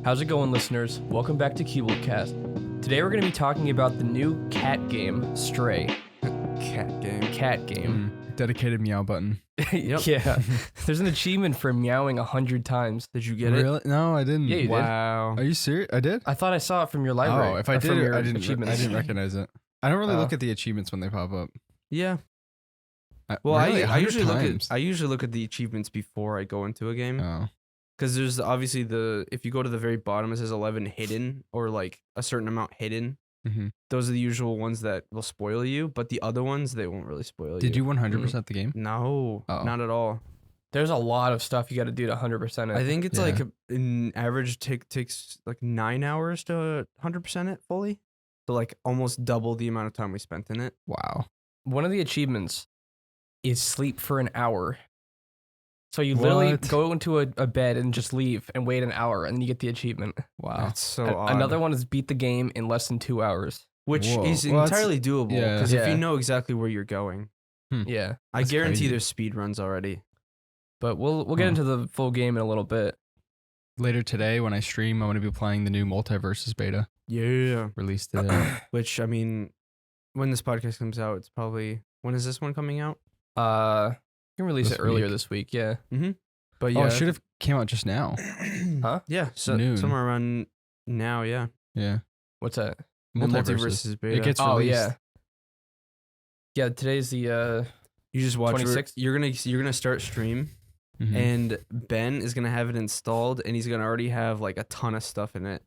How's it going, listeners? Welcome back to CuboldCast. Today we're going to be talking about the new cat game, Stray. Cat game. Dedicated meow button. Yep. Yeah. There's an achievement for meowing 100 times. Did you get it? Really? No, I didn't. Yeah, you did. Wow. Are you serious? I did? I thought I saw it from your library. Oh, if I or did from it, your I didn't achievements. recognize it. I don't really Oh. look at the achievements when they pop up. Yeah. Well, Really? I usually 100 look times? at the achievements before I go into a game Oh. because there's obviously if you go to the very bottom it says 11 hidden or like a certain amount hidden. Mm-hmm. Those are the usual ones that will spoil you, but the other ones they won't really spoil you. Did you 100% the game? No, Oh. not at all. There's a lot of stuff you got to do to 100% it. I think it's Yeah. like an average takes like 9 hours to 100% it fully. So like almost double the amount of time we spent in it. Wow. One of the achievements is sleep for an hour. So you literally What? go into a bed and just leave and wait an hour and then you get the achievement. Wow. That's so A- odd. Another one is beat the game in less than 2 hours. Which Whoa. is Well, that's- entirely doable yeah. because if Yeah. you know exactly where you're going, Yeah. I That's guarantee crazy. there's speed runs already. But we'll get Huh. into the full game in a little bit. Later today, when I stream, I'm going to be playing the new Multiverses beta Yeah. released today. Which I mean, when this podcast comes out, it's probably when is this one coming out? You can release This it earlier week. this week, yeah. But Oh, yeah, it should have came out just now. Huh? Yeah, so Noon. somewhere around now. Yeah, Yeah. What's that? the multiverses beta. It gets Oh, released. yeah. Yeah, today's the you just watch. 26th? You're gonna start stream, Mhm. and Ben is gonna have it installed, and he's gonna already have like a ton of stuff in it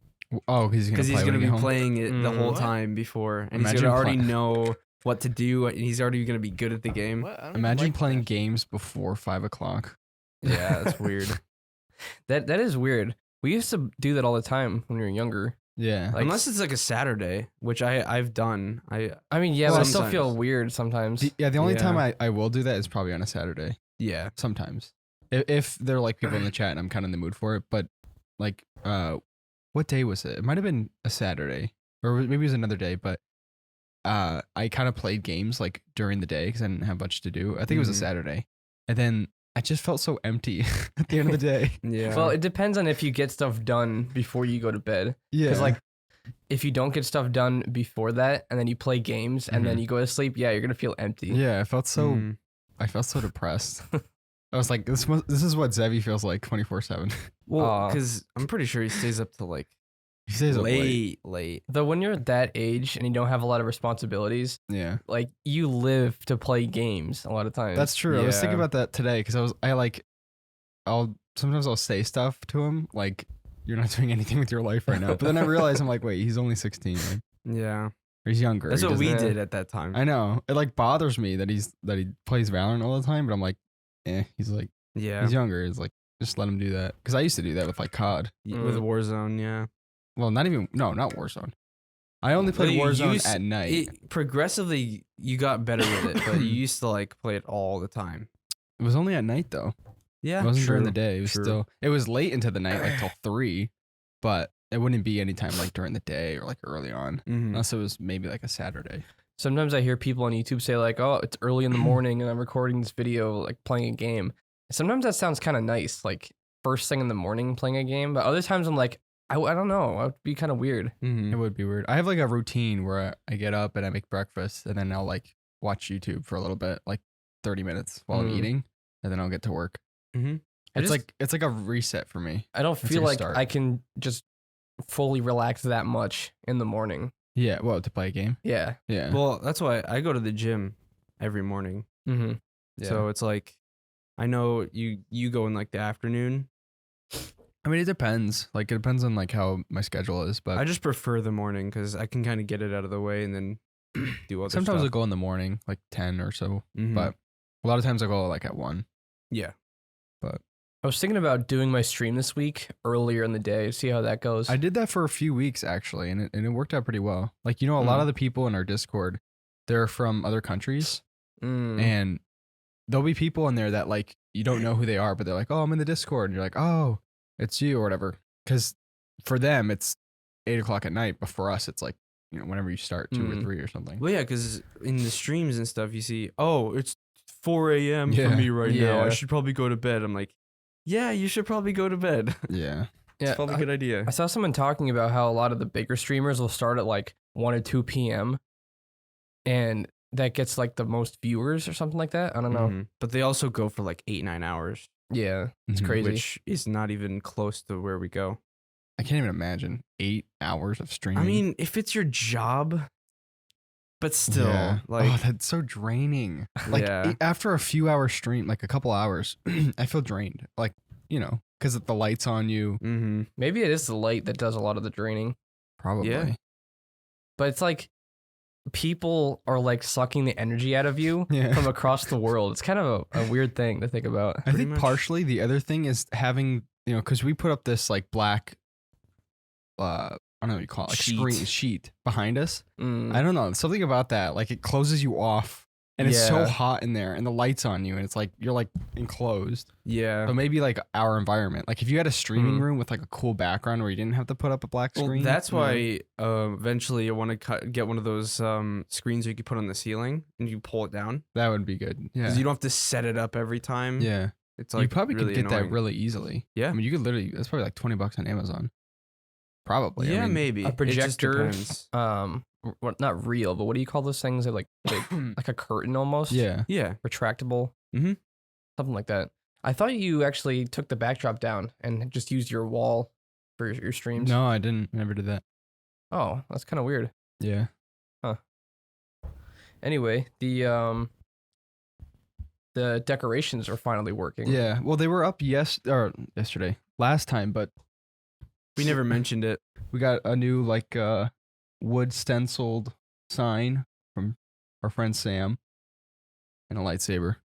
Oh, he's because he's going gonna to be playing it the whole What? time before, and Imagine he's gonna already play- know what to do, and he's already gonna be good at the game. What? I don't Imagine like playing that. games before 5 o'clock. Yeah, that's weird. that is weird. We used to do that all the time when we were younger. Yeah. Like, Unless it's like a Saturday, which I've done. I mean, yeah, Well, but I still feel sometimes. weird sometimes. The only time Yeah. I will do that is probably on a Saturday. Yeah. Sometimes. If they're like people in the chat and I'm kind of in the mood for it. But like, what day was it? It might have been a Saturday or maybe it was another day. But I kind of played games like during the day because I didn't have much to do. I think it was a Mhm. Saturday. And then I just felt so empty at the end of the day. Yeah. Well, it depends on if you get stuff done before you go to bed. Yeah. Because, like, if you don't get stuff done before that and then you play games and then Mhm. you go to sleep, yeah, you're going to feel empty. yeah, I felt so Mm. depressed. I was like, this is what Zevi feels like 24/7. Well, Aw. because I'm pretty sure he stays up till like He stays up late. late. Though when you're at that age and you don't have a lot of responsibilities, Yeah. like, you live to play games a lot of times. That's true. I was thinking Yeah. about that today because sometimes I'll say stuff to him like, you're not doing anything with your life right now. But then I realize I'm like, wait, he's only 16. Like, Yeah. or he's younger. That's He what we doesn't- did at that time. I know. It like bothers me that he plays Valorant all the time, but I'm like, he's like, Yeah. he's younger. It's like, just let him do that. Because I used to do that with like COD. With Warzone, yeah. Well, not Warzone. I only played Well, you Warzone used- at night. Progressively, you got better with it, but you used to like play it all the time. It was only at night though. Yeah. It wasn't during the true. day. It was True. it was late into the night, like till 3, but it wouldn't be any time like during the day or like early on. Mhm. Unless it was maybe like a Saturday. Sometimes I hear people on YouTube say, like, oh, it's early in the morning and I'm recording this video, like, playing a game. Sometimes that sounds kind of nice, like, first thing in the morning playing a game. But other times I'm like, I don't know. It would be kind of weird. Mhm. It would be weird. I have like a routine where I get up and I make breakfast and then I'll like watch YouTube for a little bit, like 30 minutes while I'm Mm. eating, and then I'll get to work. Mhm. It's like a reset for me. I don't That's feel your like start. I can just fully relax that much in the morning. Yeah, well, to play a game. Yeah. Yeah. Well, that's why I go to the gym every morning. Mm-hmm. yeah. So it's like, I know you go in like the afternoon. I mean, it depends. Like, it depends on like how my schedule is, but I just prefer the morning because I can kind of get it out of the way and then do other sometimes I'll stuff. go in the morning, like 10 or so. Mhm. But a lot of times I go like at 1. yeah. I was thinking about doing my stream this week earlier in the day, see how that goes. I did that for a few weeks actually, and it worked out pretty well. Like, you know, a lot of the people in our Discord, they're from other countries, Mm. and there'll be people in there that like you don't know who they are, but they're like, "Oh, I'm in the Discord," and you're like, "Oh, it's you," or whatever. Because for them, it's 8 o'clock at night, but for us, it's like, you know, whenever you start 2 or 3 or something. Well, yeah, because in the streams and stuff, you see, oh, it's 4 a.m. Yeah. for me right now. I Yeah. should probably go to bed. I'm like, yeah, you should probably go to bed. Yeah. Yeah, It's probably a good idea. I saw someone talking about how a lot of the bigger streamers will start at like 1 or 2 p.m. and that gets like the most viewers or something like that. I don't know. But they also go for like 8-9 hours, Yeah, it's Mhm. crazy. which is not even close to where we go. I can't even imagine 8 hours of streaming. I mean, if it's your job, but still, Yeah. like, oh, that's so draining. Like yeah. after a few hours stream, like a couple hours, I feel drained. Like, because the lights on you, Mm-hmm. Maybe it is the light that does a lot of the draining, probably. Yeah. but it's like people are like sucking the energy out of you Yeah. from across the world. It's kind of a weird thing to think about. I Pretty think much. partially the other thing is having, because we put up this like black, I don't know what you call it, like Sheet. screen sheet behind us. Mm. I don't know. Something about that. Like it closes you off and it's so Yeah. hot in there and the lights on you and it's like, you're like enclosed. Yeah. So maybe like our environment. Like if you had a streaming Mhm. room with like a cool background where you didn't have to put up a black Well, screen. that's why eventually I want to get one of those screens you can put on the ceiling and you pull it down that would be good. Yeah. because you don't have to set it up every time. Yeah. It's like you probably really could get annoying. that really easily. Yeah. I mean, you could literally, that's probably like $20 on Amazon. Probably. Yeah, I mean, maybe a It just projector, depends. What, not real, but what do you call those things? They're like like a curtain almost. Yeah. Yeah. Retractable. Mhm. Something like that. I thought you actually took the backdrop down and just used your wall for your streams. No, I didn't. Never did that. Oh, that's kind of weird. Yeah. Anyway, the decorations are finally working. Yeah. Well, they were up yesterday, last time, but We never mentioned it. we got a new like wood stenciled sign from our friend Sam and a lightsaber.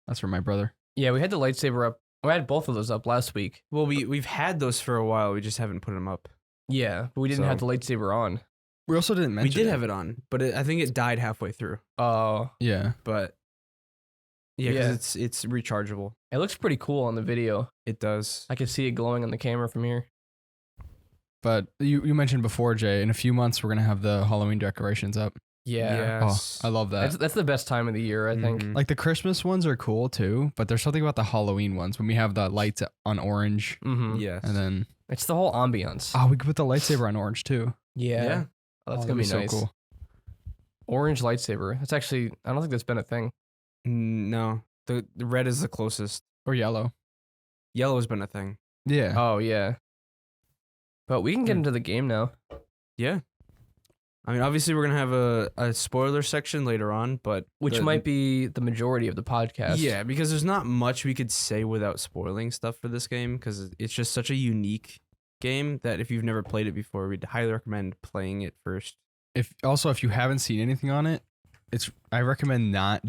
That's for my brother. Yeah, we had the lightsaber up. We had both of those up last week. Well, we've had those for a while. We just haven't put them up. Yeah, but we didn't have the lightsaber on. We also didn't mention We did have it on, but I think it died halfway through. Oh, Yeah. But yeah, because it's rechargeable. it looks pretty cool on the video. It does. I can see it glowing on the camera from here. But you mentioned before, Jay, in a few months we're gonna have the Halloween decorations up. Yeah. Yes. Oh, I love that. That's the best time of the year, I think. Mhm. Like the Christmas ones are cool too, but there's something about the Halloween ones when we have the lights on orange Mm-hmm. Yes. and then It's the whole ambiance. we could put the lightsaber on orange too. Yeah. Yeah. Oh, that's Oh, gonna be that'd nice. so cool. Orange lightsaber. That's actually, I don't think that's been a thing. No, the red is the closest. Or yellow. Yellow's been a thing. Yeah. Oh, yeah. But we can get into the game now. Yeah. I mean, obviously, we're gonna have a spoiler section later on, but Which might be the majority of the podcast. yeah, because there's not much we could say without spoiling stuff for this game because it's just such a unique game that if you've never played it before, we'd highly recommend playing it first. If you haven't seen anything on it, I recommend not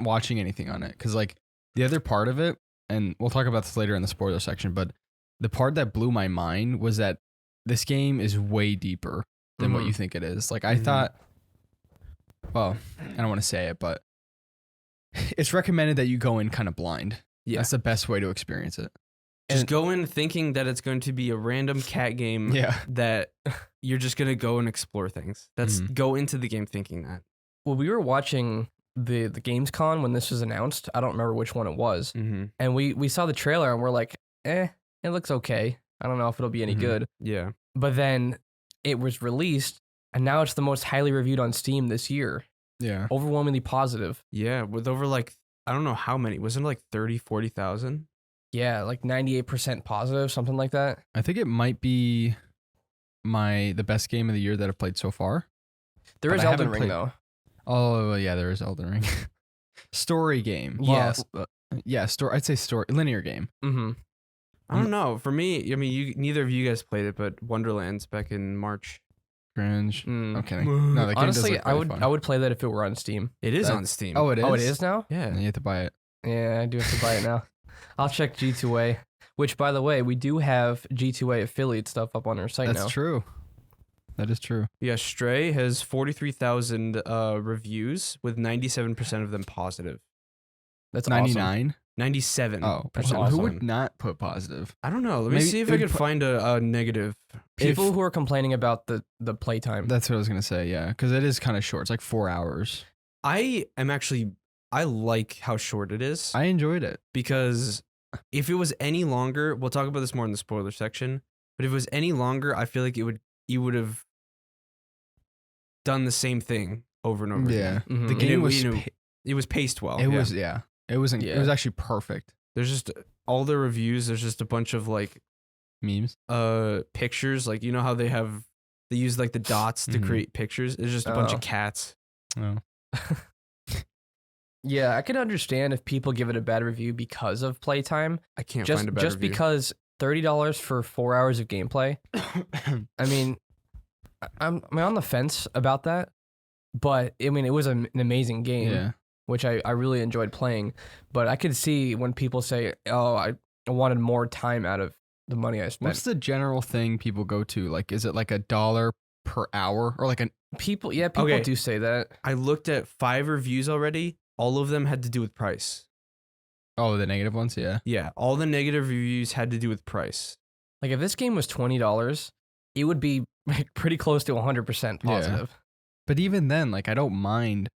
watching anything on it because like the other part of it, and we'll talk about this later in the spoiler section, but the part that blew my mind was that this game is way deeper than what Mhm. you think it is. Like I Mhm. thought, well, I don't want to say it, but it's recommended that you go in kind of blind. Yeah. That's the best way to experience it. Just And- go in thinking that it's going to be a random cat game Yeah. that you're just going to go and explore things. That's Mhm. go into the game thinking that. Well, we were watching the Gamescom when this was announced. I don't remember which one it was. Mm-hmm. And we saw the trailer and we're like, it looks okay. I don't know if it'll be any Mhm. good. Yeah. But then it was released and now it's the most highly reviewed on Steam this year. Yeah. Overwhelmingly positive. Yeah. With over like, I don't know how many. Wasn't it like 30, 40,000? Yeah, like 98% positive, something like that. I think it might be the best game of the year that I've played so far. There But is I Elden haven't Ring played- though. Oh yeah, there is Elden Ring. Story game. Yes. Yeah, I'd say story linear game. Mm-hmm. I don't know. For me, I mean, neither of you guys played it, but Wonderlands back in March. Cringe. Mm. I'm kidding. No, the game does Honestly, look I really would fun. I would play that if it were on Steam. It is That- on Steam. Oh, it is. Oh, it is now? yeah. And you have to buy it. Yeah, I do have to buy it now. I'll check G2A, which by the way, we do have G2A affiliate stuff up on our site That's now. true. That is true. Yeah, Stray has 43,000 reviews with 97% of them positive. That's awesome. 99. 97. Oh, That's who awesome. would not put positive? I don't know. Let me Maybe see if it I would could find a negative. People If- who are complaining about the playtime. That's what I was gonna say. Yeah, because it is kind of short. It's like 4 hours. I like how short it is I enjoyed it. because if it was any longer, we'll talk about this more in the spoiler section. But if it was any longer, I feel like you would have done the same thing over and over Yeah. again. Mhm. The And game was it was paced well. it was it was Yeah. actually perfect. There's just all the reviews. There's just a bunch of like Memes. pictures. Like you know how they use like the dots to Mhm. create pictures. It's just a bunch Oh. of cats. Oh. Yeah, I can understand if people give it a bad review because of playtime. I can't Just find a bad just review. because $30 for 4 hours of gameplay. I mean, I'm on the fence about that, but I mean, it was an amazing game, Yeah. which I really enjoyed playing. But I could see when people say, "Oh, I wanted more time out of the money I spent." What's the general thing people go to? Like, is it like $1 per hour or like an? People do say that. I looked at 5 reviews already. All of them had to do with price. Oh, the negative ones. Yeah. Yeah, all the negative reviews had to do with price. Like if this game was $20, it would be like pretty close to 100% Yeah. positive. But even then, like, I don't mind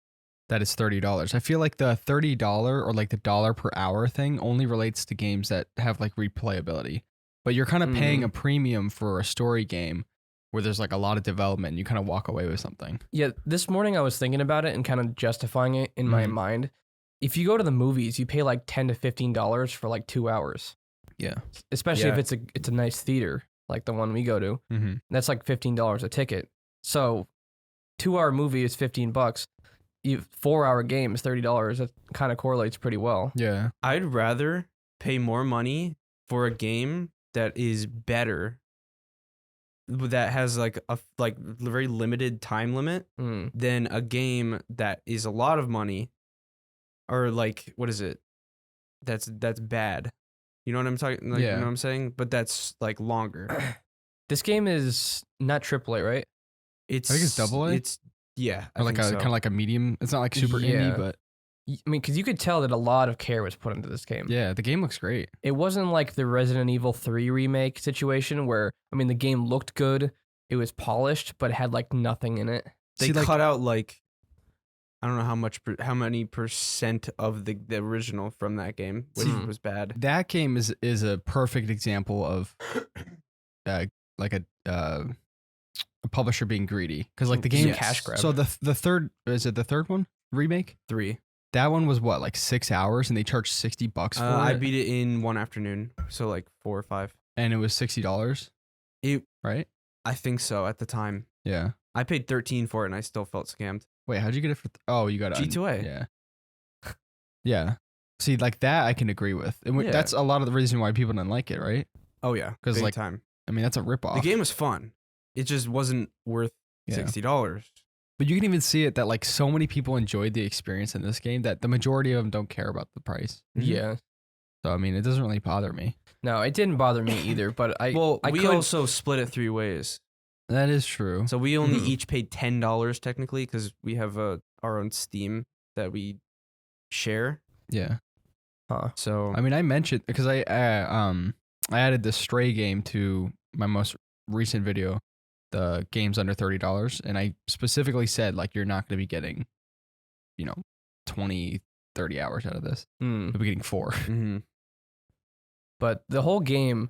that it's $30. I feel like the $30 or like the dollar per hour thing only relates to games that have like replayability. But you're kind of paying a premium for a story game where there's like a lot of development and you kind of walk away with something. Yeah, this morning I was thinking about it and kind of justifying it in my Mhm. mind. If you go to the movies, you pay like $10 to $15 for like 2 hours. Yeah. Especially if Yeah. it's a nice theater like the one we go to. Mm-hmm. That's like $15 a ticket. So 2-hour movie is $15. 4-hour game is $30. That kind of correlates pretty well. Yeah. I'd rather pay more money for a game that is better, that has like a very limited time limit, Mm. than a game that is a lot of money, or like what is it? That's bad. You know what I'm talking? Like, Yeah. You know what I'm saying? But that's like longer. This game is not AAA, right? It's I think it's AA? It's yeah. I Or like think a so. kind of like a medium. It's not like super Yeah. indie, but I mean, because you could tell that a lot of care was put into this game. yeah, the game looks great. It wasn't like the Resident Evil 3 remake situation where, I mean, the game looked good, it was polished, but it had like nothing in it. They See, like- cut out like I don't know how many percent of the original from that game, which Hmm. was bad. That game is a perfect example of like a publisher being greedy because like the Just a game Yes. cash grab. So the third is it the third one remake? 3. That one was what, like 6 hours, and they charged $60 for I it, beat it in one afternoon, so like 4 or 5. and it was $60, It, right? I think so at the time. Yeah. I paid 13 for it, and I still felt scammed. Wait, how'd you get it for? Oh, you got it. on- G2A. Yeah. Yeah. See, like that, I can agree with, and Yeah. that's a lot of the reason why people didn't like it, right? Oh yeah, 'Cause, big like, time. I mean, that's a ripoff. The game was fun. It just wasn't worth Yeah. $60. But you can even see it that like so many people enjoyed the experience in this game that the majority of them don't care about the price. Yeah. So I mean, it doesn't really bother me. No, it didn't bother me either, but I We could, also split it 3 ways. That is true. So we only Mhm. each paid $10 technically because we have our own Steam that we share. Yeah. So I mean, I mentioned because I added the Stray game to my most recent video, the games under $30, and I specifically said like you're not going to be getting, 20, 30 hours out of this. Mm. You'll be getting 4. mhm. But the whole game,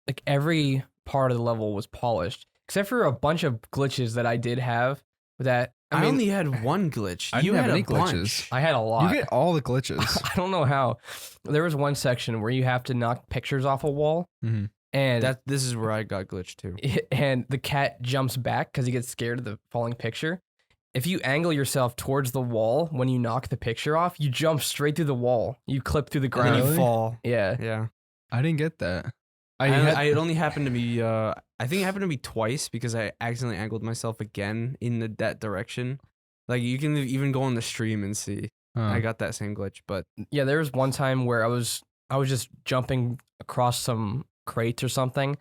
like every part of the level was polished, except for a bunch of glitches that I did have. That I, mean, only had one glitch. I You didn't had have a any bunch. glitches. I had a lot. You get all the glitches. I don't know how. There was one section where you have to knock pictures off a wall, Mhm. and This is where I got glitched too. and the cat jumps back because he gets scared of the falling picture. If you angle yourself towards the wall when you knock the picture off, you jump straight through the wall. You clip through the And ground. then you Really? fall. Yeah. Yeah. I didn't get that. It only happened to me. I think it happened to me twice because I accidentally angled myself again in that direction. Like you can even go on the stream and see. I got that same glitch, but Yeah, there was one time where I was just jumping across some crates or something,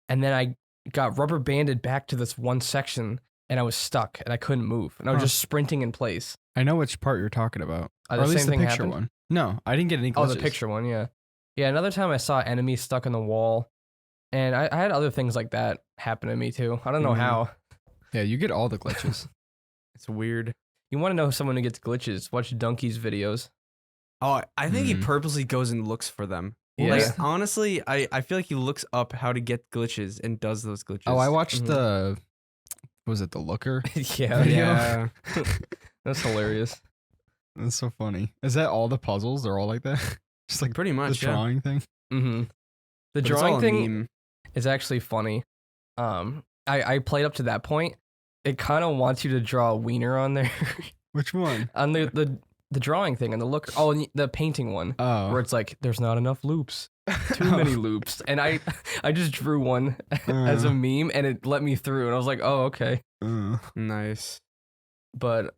and then I got rubber banded back to this one section, and I was stuck and I couldn't move, and I was Huh. just sprinting in place. I know which part you're talking about. The Or at least same the thing picture happened? one. No, I didn't get any glitches. Oh, the picture one, yeah. Yeah, another time I saw enemies stuck in the wall, and I had other things like that happen to me too. I don't know Mhm. how. Yeah, you get all the glitches. it's weird. You want to know someone who gets glitches? Watch Donkey's videos. Oh, I think he Mm. purposely goes and looks for them. Yeah. Like honestly, I feel like he looks up how to get glitches and does those glitches. Oh, I watched Mhm. was it the Looker? Yeah, video? Yeah. that's hilarious. That's so funny. Is that all the puzzles? They're all like that? Just like Pretty much, the yeah. drawing thing? Mm-hmm. The But it's all drawing a thing meme. is actually funny. I played up to that point. It kind of wants you to draw a wiener on there, Which one? on the drawing thing and the look. Oh, and the painting one, Oh. where it's like there's not enough loops, too many loops, and I just drew one as a meme, and it let me through, and I was like, oh, okay. Nice. But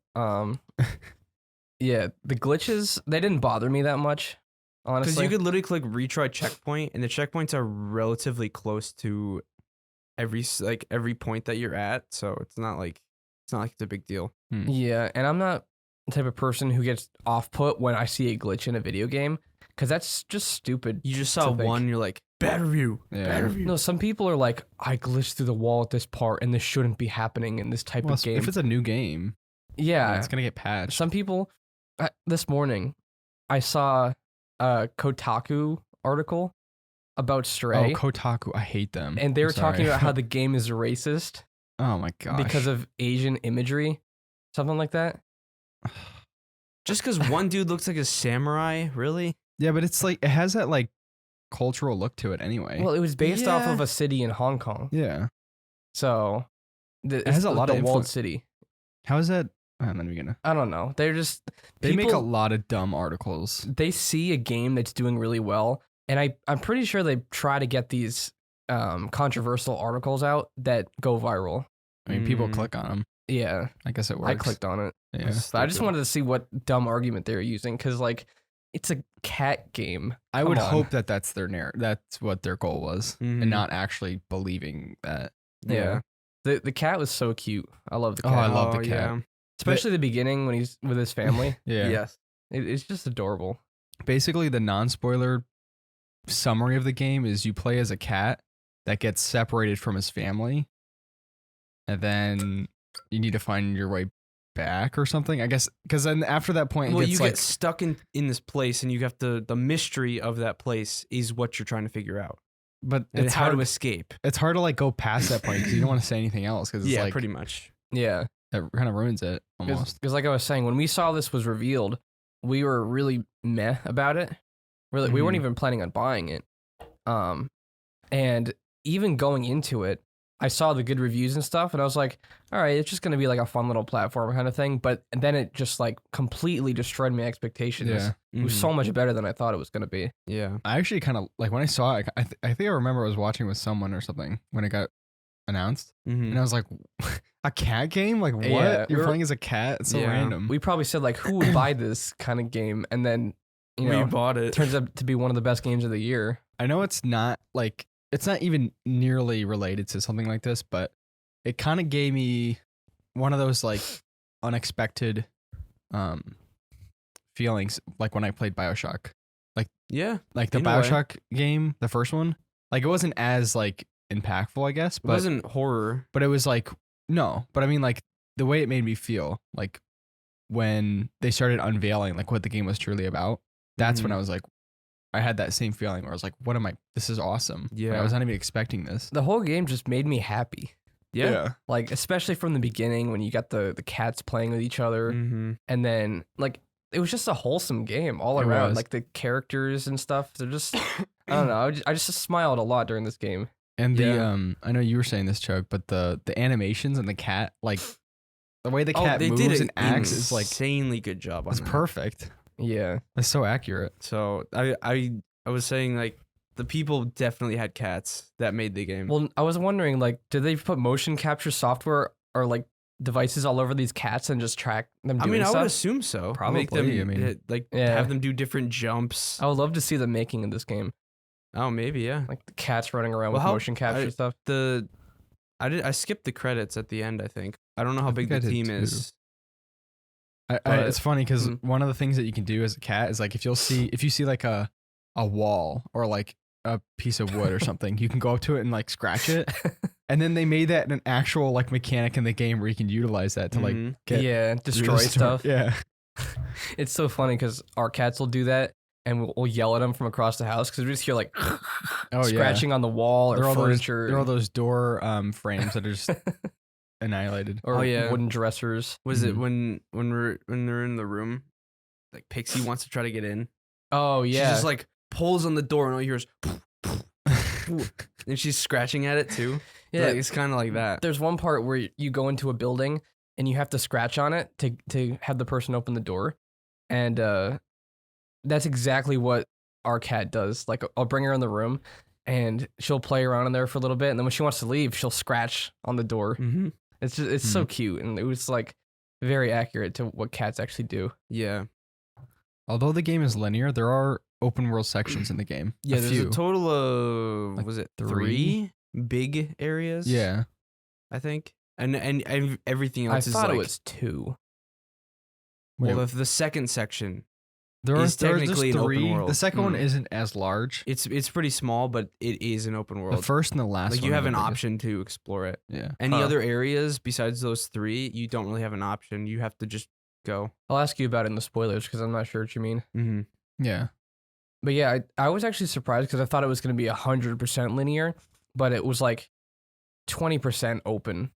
yeah, the glitches, they didn't bother me that much, honestly. Because you could literally click retry checkpoint, and the checkpoints are relatively close to every point that you're at, so it's not like it's a big deal. Yeah, and I'm not the type of person who gets off put when I see a glitch in a video game, because that's just stupid. You just saw to think. one, you're like, bad review, Yeah. bad review. No, some people are like, I glitched through the wall at this part, and this shouldn't be happening in this type Well, of game. if it's a new game, Yeah, it's gonna get patched. some people. This morning, I saw a Kotaku article about Stray, Oh, Kotaku, I hate them. and they were I'm talking sorry. about how the game is racist Oh my gosh. because of Asian imagery, something like that. Just because one dude looks like a samurai, really? Yeah, but it's like it has that like cultural look to it anyway. Well, it was based off Yeah. of a city in Hong Kong, yeah. so It has a lot the of walled influ- city. How is that? I'm not even gonna. I don't know. They're just They make a people- lot of dumb articles. They see a game that's doing really well, and I'm pretty sure they try to get these controversial articles out that go viral. I mean, people Mm. click on them. Yeah, I guess it works. I clicked on it, Yeah. That's but I just stupid. wanted to see what dumb argument they were using, because like it's a cat game. I Come would on. hope that that's their that's what their goal was, Mhm. and not actually believing that. Yeah. The cat was so cute. I love the Oh, cat, I love the Oh, cat. yeah. especially the beginning when he's with his family. Yeah. Yes. It's just adorable. Basically, the non-spoiler summary of the game is you play as a cat that gets separated from his family, and then you need to find your way back or something. I guess because then after that point, Well, it you gets like get stuck in this place, and you have to. The mystery of that place is what you're trying to figure out, but and it's how hard. to escape. It's hard to like go past that point because you don't want to say anything else because it's Yeah, like pretty much. Yeah, that kind of ruins it almost. because like I was saying, when we saw this was revealed, we were really meh about it. Really, we weren't Mhm. even planning on buying it. And even going into it, I saw the good reviews and stuff, and I was like, all right, it's just gonna be like a fun little platform kind of thing. But then it just like completely destroyed my expectations. Yeah. It was so much better than I thought it was gonna be. Yeah. I actually kind of like when I saw it. I think I remember I was watching with someone or something when it got announced, Mhm. and I was like, "A cat game? Like what? Yeah, You're we're- playing as a cat? It's so Yeah. random." We probably said like, who would buy this kind of game? And then you know, we bought it. it turns out to be one of the best games of the year. I know it's not like it's not even nearly related to something like this, but it kind of gave me one of those like unexpected feelings, like when I played BioShock. Yeah. Like the In a way. BioShock game, the first one. Like it wasn't as like impactful, I guess, It but wasn't horror. but it was like no, but I mean like the way it made me feel, like when they started unveiling like what the game was truly about. That's when Mhm. I was like, I had that same feeling where I was like, what am I? This is awesome. Like, I Yeah. was not even expecting this. The whole game just made me happy. Yeah. Like especially from the beginning when you got the cats playing with each other, Mm-hmm. and then like it was just a wholesome game all It around. was. Like the characters and stuff, they're just I don't know. I just smiled a lot during this game. And the Yeah. I know you were saying this, Chug, but the animations and the cat, like the way the Oh, cat they moves did and an acts is like insanely good job on it's that. perfect. Yeah, It's so accurate. So I was saying like the people definitely had cats that made the game. well, I was wondering like, did they put motion capture software or like devices all over these cats and just track them I doing mean, I stuff? would assume so. Make them, Probably, I mean- like Yeah. have them do different jumps. I would love to see the making of this game, Oh, maybe yeah. like the cats running around Well, with how- motion capture I- stuff. I skipped the credits at the end. I think I don't know how I big think the I did team too. is. But- It's funny because Mhm. one of the things that you can do as a cat is like if you see like a wall or like a piece of wood or something, you can go up to it and like scratch it. And then they made that an actual like mechanic in the game where you can utilize that to like Mhm. get Yeah, destroy restore- stuff. Yeah, It's so funny because our cats will do that, and we'll yell at them from across the house because we just hear like scratching on the wall or furniture. There are all those door frames that are just annihilated. Or wooden dressers. Was it when they're in the room, like Pixie wants to try to get in? Oh yeah. She just like pulls on the door and all you hear is and she's scratching at it too. Yeah, like, it's kind of like that. There's one part where you go into a building and you have to scratch on it to have the person open the door, and that's exactly what our cat does. Like I'll bring her in the room and she'll play around in there for a little bit, and then when she wants to leave, she'll scratch on the door. Mm-hmm. It's so cute, and it was like very accurate to what cats actually do. Yeah. Although the game is linear, there are open world sections in the game. Yeah, there's a total of Like was it 3 big areas? Yeah. I think, and everything else I is thought like, it was 2. well, the second section there is technically an open 3. world. The second one isn't as large. it's pretty small, but it is an open world. The first and the last like one you are have the an biggest. option to explore it. Yeah. Any other areas besides those 3, you don't really have an option. You have to just go. I'll ask you about it in the spoilers because I'm not sure what you mean. Mm-hmm. Yeah. But yeah, I was actually surprised because I thought it was going to be 100% linear, but it was like 20% open.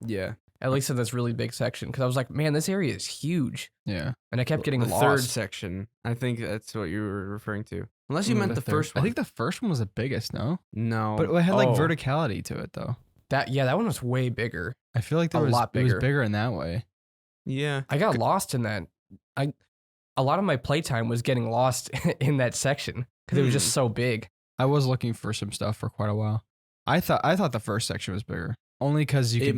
Yeah. At least in this really big section, because I was like, man, this area is huge, Yeah. and I kept getting the lost. third section. I think that's what you were referring to. Unless you meant the first one. I think the first one was the biggest, no? No. But it had like Oh. verticality to it though. That one was way bigger. I feel like A lot it was bigger. bigger in that way. yeah. I got lost in that. A lot of my playtime was getting lost in that section because it was just so big. I was looking for some stuff for quite a while. I thought the first section was bigger. Only because you It could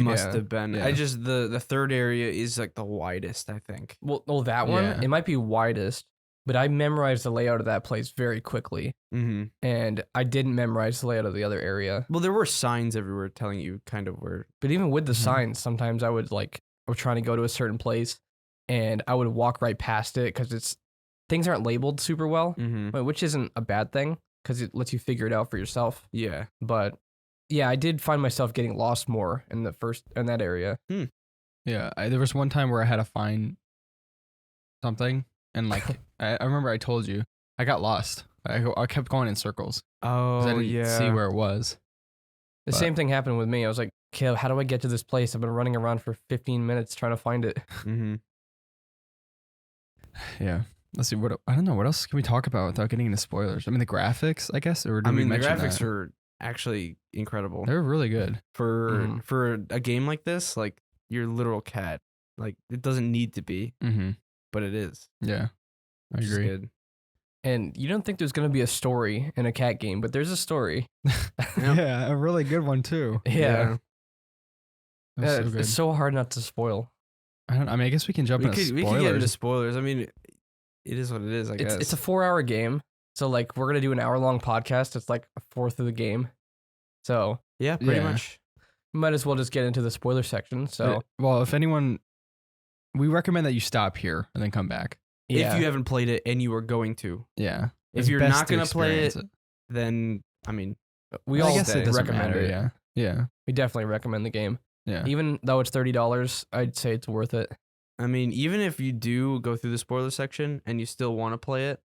must yeah. have been. Yeah. I just the third area is like the widest, I think. Well, that one, Yeah. it might be widest, but I memorized the layout of that place very quickly, Mm-hmm. and I didn't memorize the layout of the other area. Well, there were signs everywhere telling you kind of where. But even with the Mhm. signs, sometimes I was trying to go to a certain place, and I would walk right past it because things aren't labeled super well, Mm-hmm. which isn't a bad thing because it lets you figure it out for yourself. Yeah. But yeah, I did find myself getting lost more in that area. Yeah, there was one time where I had to find something, and like I remember I told you I got lost. I kept going in circles Oh, because I didn't yeah. see where it was. The But- same thing happened with me. I was like, okay, how do I get to this place? I've been running around for 15 minutes trying to find it. Mm-hmm. Yeah. Let's see I don't know what else can we talk about without getting into spoilers. I mean the graphics, I guess. Or did I we mean, the mention graphics that? are actually incredible They're really good. for a game like this. Like your literal cat, like it doesn't need to be, Mm-hmm. but it is. Yeah, I Which is agree. good. And you don't think there's going to be a story in a cat game, but there's a story. Yeah, a really good one too. Yeah. That was so It's good. so hard not to spoil. I mean, I guess we can jump We into could spoilers. get into spoilers. I mean, it is what it is. I guess It's a 4-hour game. So like we're going to do an hour-long podcast. It's like a fourth of the game. So yeah, pretty Yeah. much. we might as well just get into the spoiler section. So Well, if anyone, we recommend that you stop here and then come back. yeah. If you haven't played it and you are going to, Yeah. if It's you're best not to going to play it, experience then I mean, we I all guess it doesn't recommend matter. it. Yeah. Yeah. We definitely recommend the game. Yeah. Even though it's $30, I'd say it's worth it. I mean, even if you do go through the spoiler section and you still want to play it,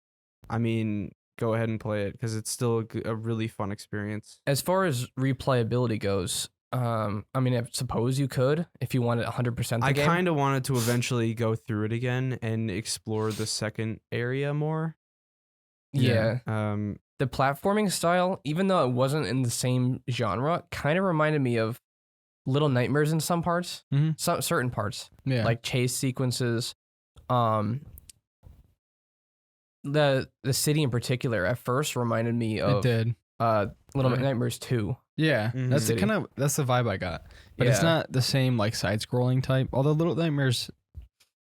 I mean, go ahead and play it because it's still a really fun experience. As far as replayability goes, I mean, I suppose you could if you wanted 100% the I game. kind of wanted to eventually go through it again and explore the second area more. Yeah. Um, The platforming style, even though it wasn't in the same genre, kind of reminded me of Little Nightmares in some parts, Mhm. some certain parts, Yeah. like chase sequences. The city in particular at first reminded me it of did. Little Right. Nightmares 2. Yeah. Mhm. That's City. that's the vibe I got. But it's Yeah. not the same like side scrolling type. Although Little Nightmares,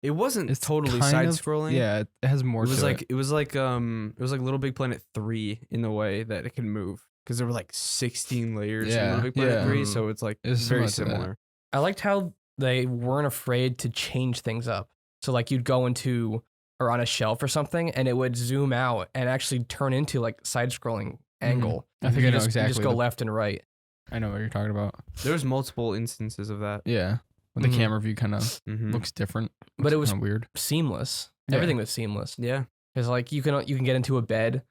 it wasn't it's totally kind side of- scrolling. Yeah, it has more. It was to like it was like Little Big Planet 3 in the way that it can move because there were like 16 layers in Yeah, Little Big Planet yeah. 3, so it's like It's very similar to that. similar. I liked how they weren't afraid to change things up. So like you'd go into or on a shelf or something and it would zoom out and actually turn into like side scrolling angle. I think You I know just, you exactly. just go left and right. I know what you're talking about. There's multiple instances of that. Yeah, when the Mhm. camera view kind of Mhm. looks different. but it was kinda weird. seamless. Yeah. Everything was seamless. Yeah. Because like you can get into a bed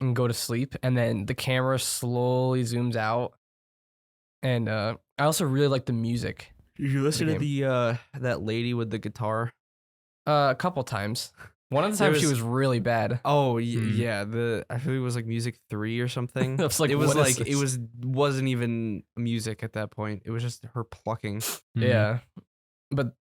and go to sleep, and then the camera slowly zooms out. And I also really like the music. Did you listen to game. the that lady with the guitar? A couple times. One of the There times she was- was really bad. Oh Hmm. yeah, I think it was like music 3 or something. I was like, it was what is like this? wasn't even music at that point. It was just her plucking. Mhm. Yeah, but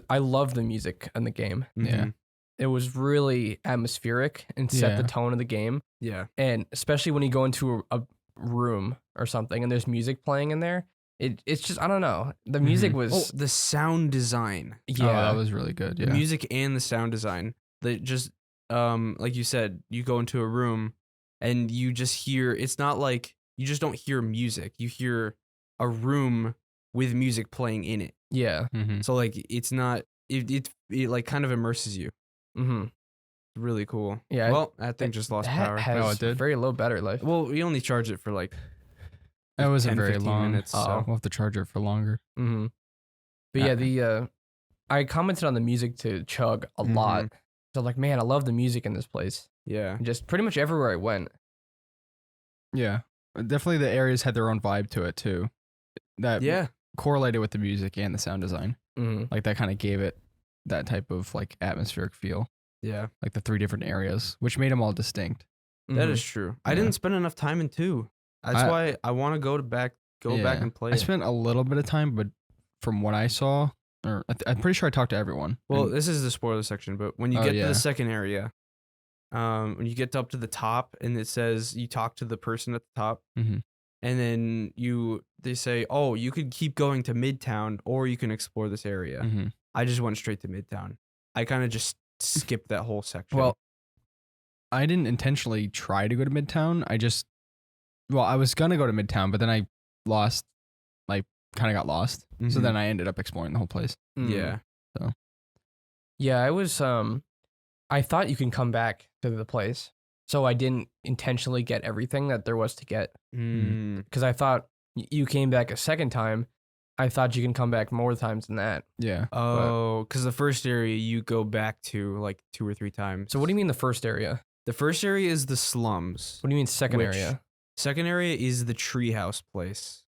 I love the music in the game. Yeah. Mhm. It was really atmospheric and set the Yeah. tone of the game. Yeah. And especially when you go into a room or something and there's music playing in there, it's just I don't know. The music Mhm. was Oh, the sound design. yeah, Oh, that was really good. The Yeah. music and the sound design. They just like you said, you go into a room and you just hear, it's not like you just don't hear music. You hear a room with music playing in it. yeah. Mhm. So like it's not it like kind of immerses you. Mm-hmm. Really cool. Yeah, Well, that thing just lost power. Has Oh, it did? very low battery life. Well, we only charge it for like That wasn't 10, very 15 long. minutes. Oh. So We'll have to charge it for longer. Mm-hmm. But yeah, the I commented on the music to Chug a lot. So I'm like, man, I love the music in this place. yeah. And just pretty much everywhere I went. Yeah. Definitely the areas had their own vibe to it too. That Yeah. correlated with the music and the sound design. Mm-hmm. Like that kind of gave it that type of like atmospheric feel. Yeah. Like the 3 different areas, which made them all distinct. That is true. I Yeah. didn't spend enough time in 2. That's why I want to go back Yeah. and play I it. spent a little bit of time, but from what I saw, or I'm pretty sure I talked to everyone. Well, And- this is the spoiler section, but when you Oh, get to yeah. the second area, when you get up to the top and it says you talk to the person at the top, Mhm. and then they say, oh, you could keep going to Midtown or you can explore this area. Mhm. I just went straight to Midtown. I kind of just skipped that whole section. Well, I didn't intentionally try to go to Midtown. I was gonna go to Midtown, but then I lost, like, kind of got lost. So Mhm. then I ended up exploring the whole place. yeah. Yeah, I was I thought you can come back to the place. So I didn't intentionally get everything that there was to get. Mm. Because I thought you came back a second time. I thought you can come back more times than that. Yeah. Oh, because the first area you go back to like 2 or 3 times. So what do you mean the first area? The first area is the slums. What do you mean second Which- area? Second area is the treehouse place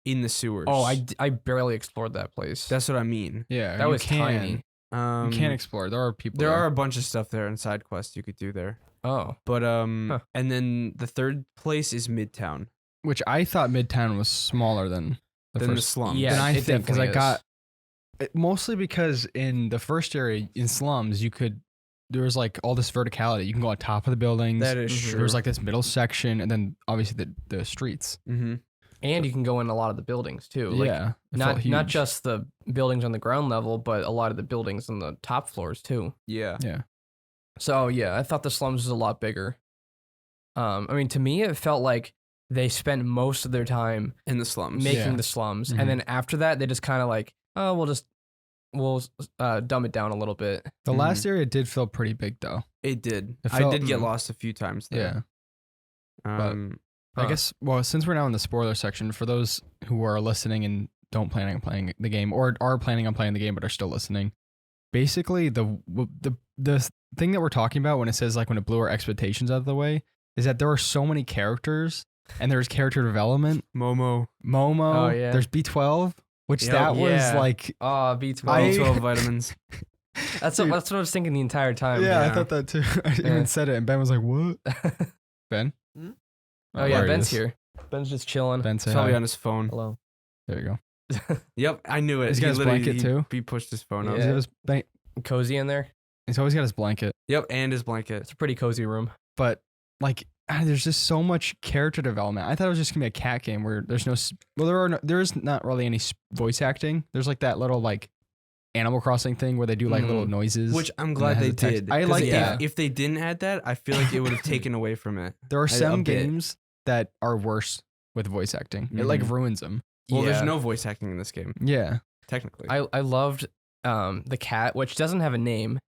in the sewers. Oh, I barely explored that place. That's what I mean. Yeah. That you was can, tiny. You can explore. There are people. There there. are a bunch of stuff there and side quests you could do there. Oh. But Huh. and then the third place is Midtown. Which I thought Midtown was smaller than the Then the first. slums. Yeah, than I it think because I definitely got mostly because in the first area in slums there was like all this verticality. You can go on top of the buildings. That is Mhm. true. There was like this middle section, and then obviously the streets. Mm-hmm. And you can go in a lot of the buildings too. Like, yeah, it Not felt not huge. just the buildings on the ground level, but a lot of the buildings on the top floors too. Yeah. Yeah. So yeah, I thought the slums was a lot bigger. I mean, to me, it felt like they spent most of their time In the slums. making Yeah. the slums, Mhm. and then after that, they just kind of like, oh, we'll dumb it down a little bit. The Mhm. last area did feel pretty big though. It did. It I felt- did get lost a few times Yeah. there. I Huh. guess, well, since we're now in the spoiler section, for those who are listening and don't plan on playing the game or are planning on playing the game but are still listening, basically the thing that we're talking about when it says like when it blew our expectations out of the way is that there are so many characters and there's character development. Momo. Momo, Oh, yeah. there's B12, which Yep. that was Yeah. like, Oh, B12. I- B12 vitamins. That's Dude. what I was thinking the entire time. yeah, I yeah. thought that too. I Yeah. even said it and Ben was like, what? Ben? Hmm? Oh yeah, there he Ben's is. here. Ben's just chilling. Ben, say Probably hi. on his phone. Hello. There you go. Yep, I knew it. He's got his literally- blanket too? He pushed his phone up. Yeah. Cozy in there. He's always got his blanket. Yep, and his blanket. It's a pretty cozy room. But like there's just so much character development. I thought it was just gonna be a cat game where there's there is not really any voice acting. There's like that little like Animal Crossing thing where they do like little noises. Which I'm and glad it has they the text. did. I 'Cause like if, that. if they didn't add that, I feel like it would have taken away from it. There are some bit. games that are worse with voice acting. It like Mhm. ruins them. Well, Yeah. there's no voice acting in this game, Yeah. technically. I loved the cat, which doesn't have a name.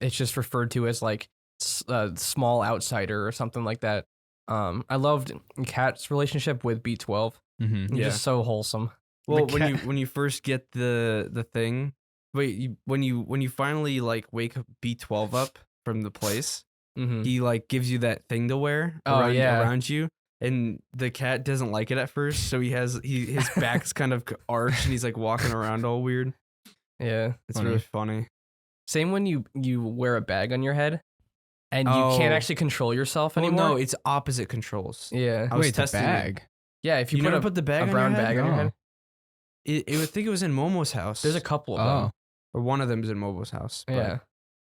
It's just referred to as like small outsider or something like that. I loved Cat's relationship with B12. Mm-hmm. He's Yeah. just so wholesome. well, the when cat- you first get the thing, Wait, when you finally like wake up B12 up from the place, Mm-hmm. he like gives you that thing to wear around you, and the cat doesn't like it at first, so his back's kind of arched and he's like walking around all weird. Yeah. It's really funny. Same when you wear a bag on your head and you can't actually control yourself Well, anymore. no, it's opposite controls. Yeah. I was Wait, the testing it. bag. Yeah, if you, You never put put the bag a on brown your head? bag on your head. It would think it was in Momo's house. There's a couple of them. or one of them is in Momo's house. But Yeah.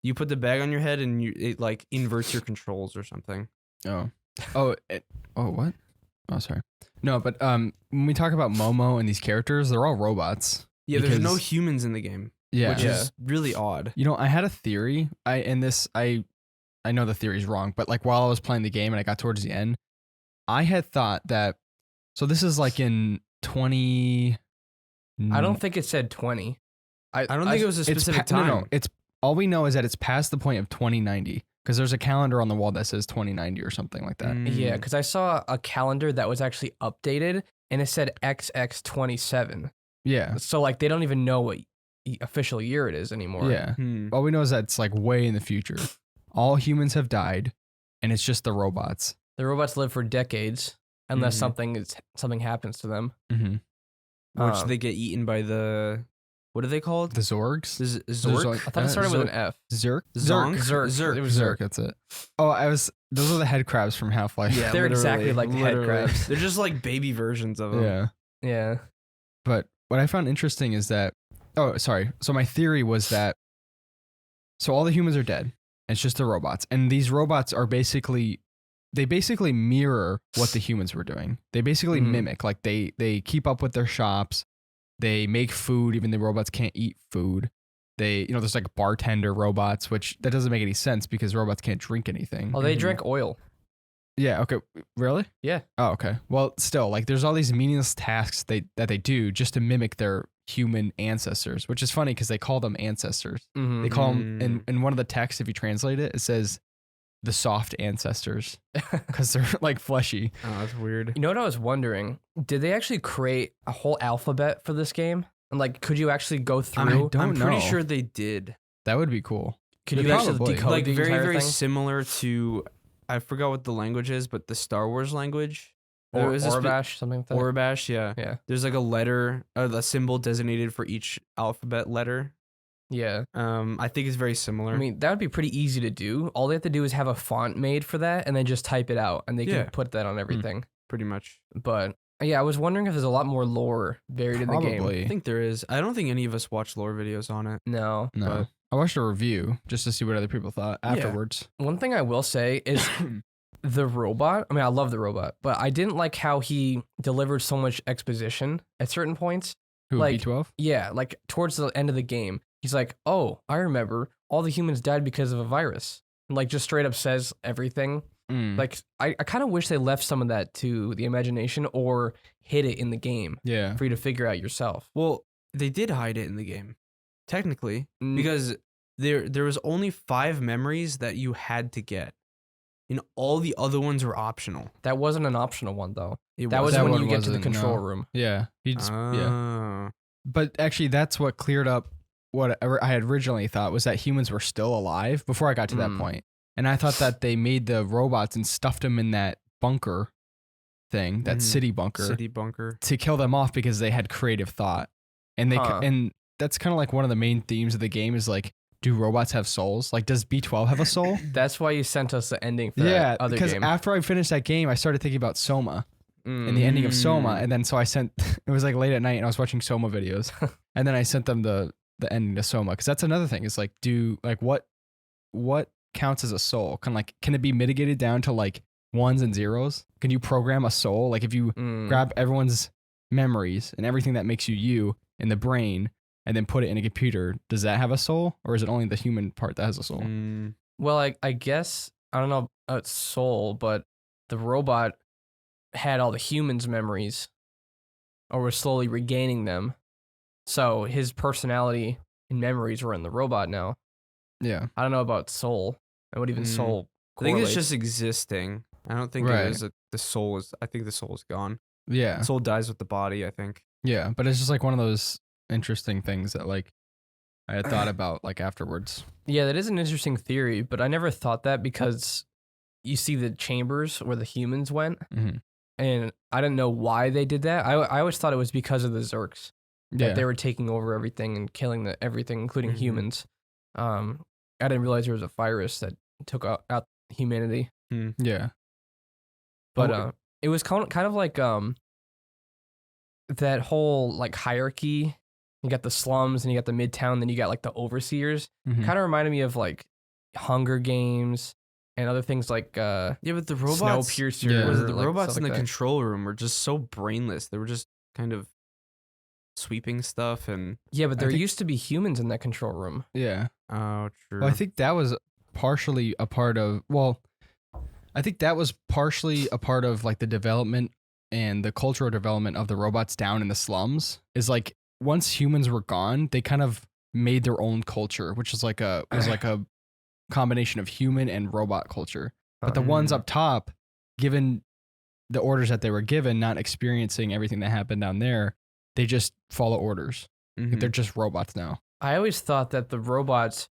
you put the bag on your head and it like inverts your controls or something. Oh. Oh. What? Oh, sorry. No, but when we talk about Momo and these characters, they're all robots. Yeah, there's no Because- humans in the game, Yeah. which is really odd. You know, I had a theory. I know the theory's wrong, but like while I was playing the game and I got towards the end, I had thought that. So this is like in 20. I don't think it said 20. I don't think it was a specific time. No, it's all we know is that it's past the point of 2090 because there's a calendar on the wall that says 2090 or something like that. Yeah, because I saw a calendar that was actually updated and it said XX27. Yeah. So like they don't even know what official year it is anymore. Yeah. All we know is that it's like way in the future. All humans have died, and it's just the robots. The robots live for decades unless Mhm. something happens to them. Mm-hmm. Which they get eaten by the what are they called? The Zorgs. Zork. I thought it started with an F. Zerk. Zonk? Zerk. It was Zerk. That's it. Oh, those are the head crabs from Half-Life. Yeah, They're exactly literally, like the head literally. crabs. They're just like baby versions of them. Yeah. Yeah. But what I found interesting is that, oh, sorry. So my theory was that, so all the humans are dead. It's just the robots. And these robots are they basically mirror what the humans were doing. They basically mimic, like they keep up with their shops. They make food, even the robots can't eat food. There's like bartender robots, which that doesn't make any sense because robots can't drink anything. Oh, they drink oil. Yeah. Okay. Really? Yeah. Oh, okay. Well, still, like, there's all these meaningless tasks that they do just to mimic their human ancestors, which is funny because they call them ancestors. Mm-hmm. They call them in one of the texts. If you translate it, it says the soft ancestors because they're like fleshy. Oh, that's weird. You know what I was wondering? Did they actually create a whole alphabet for this game? And like, could you actually go through? I'm pretty know. sure they did. That would be cool. Could They you actually probably- decode Like the very, entire very thing? similar to, I forgot what the language is, but the Star Wars language. Or Is this Orbash, something like that. Orbash, yeah. Yeah. There's like a letter, a symbol designated for each alphabet letter. Yeah. I think it's very similar. I mean, that would be pretty easy to do. All they have to do is have a font made for that and then just type it out and they Yeah. can put that on everything. pretty much. But yeah, I was wondering if there's a lot more lore buried in the game. Probably. I think there is. I don't think any of us watch lore videos on it. No. No. but- I watched a review just to see what other people thought Yeah. afterwards. One thing I will say is the robot. I mean, I love the robot, but I didn't like how he delivered so much exposition at certain points. Who, Like- B12? Yeah, like towards the end of the game, he's like, "Oh, I remember. All the humans died because of a virus." And like just straight up says everything. Mm. Like I kind of wish they left some of that to the imagination or hid it in the game Yeah. for you to figure out yourself. Well, they did hide it in the game, technically, Mm. because there was only 5 memories that you had to get, and all the other ones were optional. That wasn't an optional one though. It That was That when one you get to the wasn't, control no. room. Yeah. He just, yeah. Ah. But actually, that's what cleared up what I had originally thought was that humans were still alive before I got to that Mm. point. And I thought that they made the robots and stuffed them in that bunker thing, that Mhm. city bunker, City bunker. to kill them off because they had creative thought. And Huh. and that's kind of like one of the main themes of the game is like, do robots have souls? Like, does B12 have a soul? That's why you sent us the ending for Yeah, that other because game. after I finished that game, I started thinking about Soma and the Mm. ending of Soma, Mm. and then so I sent. It was like late at night, and I was watching Soma videos, and then I sent them the ending to Soma because that's another thing. Is like, what counts as a soul? Can it be mitigated down to like ones and zeros? Can you program a soul? Like if you Mm. grab everyone's memories and everything that makes you in the brain, and then put it in a computer, does that have a soul, or is it only the human part that has a soul? Mm. Well, I guess I don't know about soul, but the robot had all the humans' memories, or was slowly regaining them. So his personality and memories were in the robot now. Yeah. I don't know about soul and what even Mm. soul. I think it's correlates. just existing. I don't think Right. it is. The soul is. I think the soul is gone. Yeah. The soul dies with the body. I think. Yeah, but it's just like one of those interesting things that like I had thought about like afterwards. Yeah, that is an interesting theory, but I never thought that because you see the chambers where the humans went, Mm-hmm. and I didn't know why they did that. I always thought it was because of the Zerks that they were taking over everything and killing everything, including humans. I didn't realize there was a virus that took out humanity. Yeah. But it was kind of like that whole like hierarchy. You got the slums and you got the midtown, then you got like the overseers. Mhm. Kind of reminded me of like Hunger Games and other things like but the robots, Snowpiercer. Yeah. was it the like, robots stuff in the like that. control room were just so brainless. They were just kind of sweeping stuff and Yeah, but there think- used to be humans in that control room. Yeah. oh, true. Well, I think that was partially a part of. Well, I think that was partially a part of like the development and the cultural development of the robots down in the slums. Is like once humans were gone, they kind of made their own culture, which is like a combination of human and robot culture. But the ones up top, given the orders that they were given, not experiencing everything that happened down there, they just follow orders. Mhm. They're just robots now. I always thought that the robots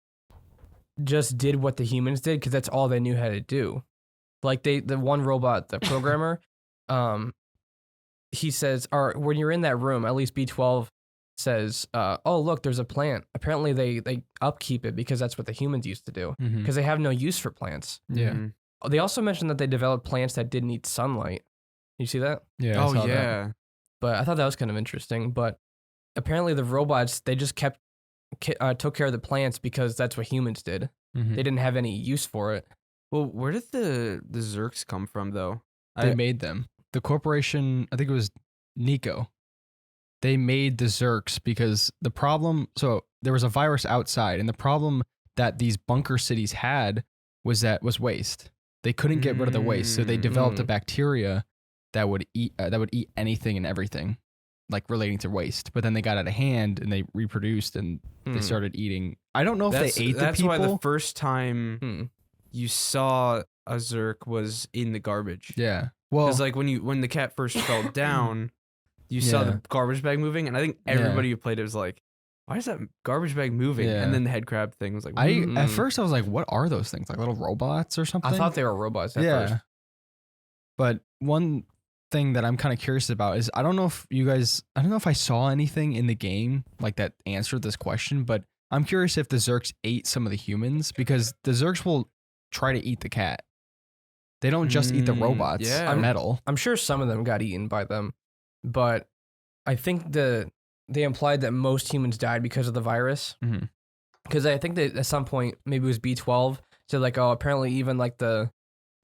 just did what the humans did because that's all they knew how to do. Like the one robot, the programmer, he says, or when you're in that room, at least B12 says, oh, look, there's a plant. Apparently they upkeep it because that's what the humans used to do Mhm. because they have no use for plants. Yeah. Mhm. They also mentioned that they developed plants that didn't need sunlight. You see that? Yeah. I Oh saw that. yeah. But I thought that was kind of interesting. But apparently the robots, they just took care of the plants because that's what humans did. Mhm. They didn't have any use for it. Well, where did the Zerks come from though? They made them. The corporation, I think it was Nico. They made the Zerks because the problem, so there was a virus outside, and the problem that these bunker cities had was waste. They couldn't get rid of the waste, so they developed a bacteria that would eat anything and everything, like relating to waste. But then they got out of hand and they reproduced and they started eating. I don't know if they ate the That's people. why the first time Hmm. you saw a Zerk was in the garbage. Yeah. Well, Because like when the cat first fell down, you saw Yeah. the garbage bag moving, and I think everybody who played it was like, "Why is that garbage bag moving?" Yeah. And then the head crab thing was like, at Mm. first I was like, what are those things? Like little robots or something? I thought they were robots at yeah. first. But one thing that I'm kind of curious about is I don't know if I saw anything in the game like that answered this question, but I'm curious if the Zerks ate some of the humans because the Zerks will try to eat the cat. They don't just eat the robots. yeah. Metal. I'm sure some of them got eaten by them, but I think they implied that most humans died because of the virus. Mhm. Because I think that at some point, maybe it was B12, said like, oh, apparently even like the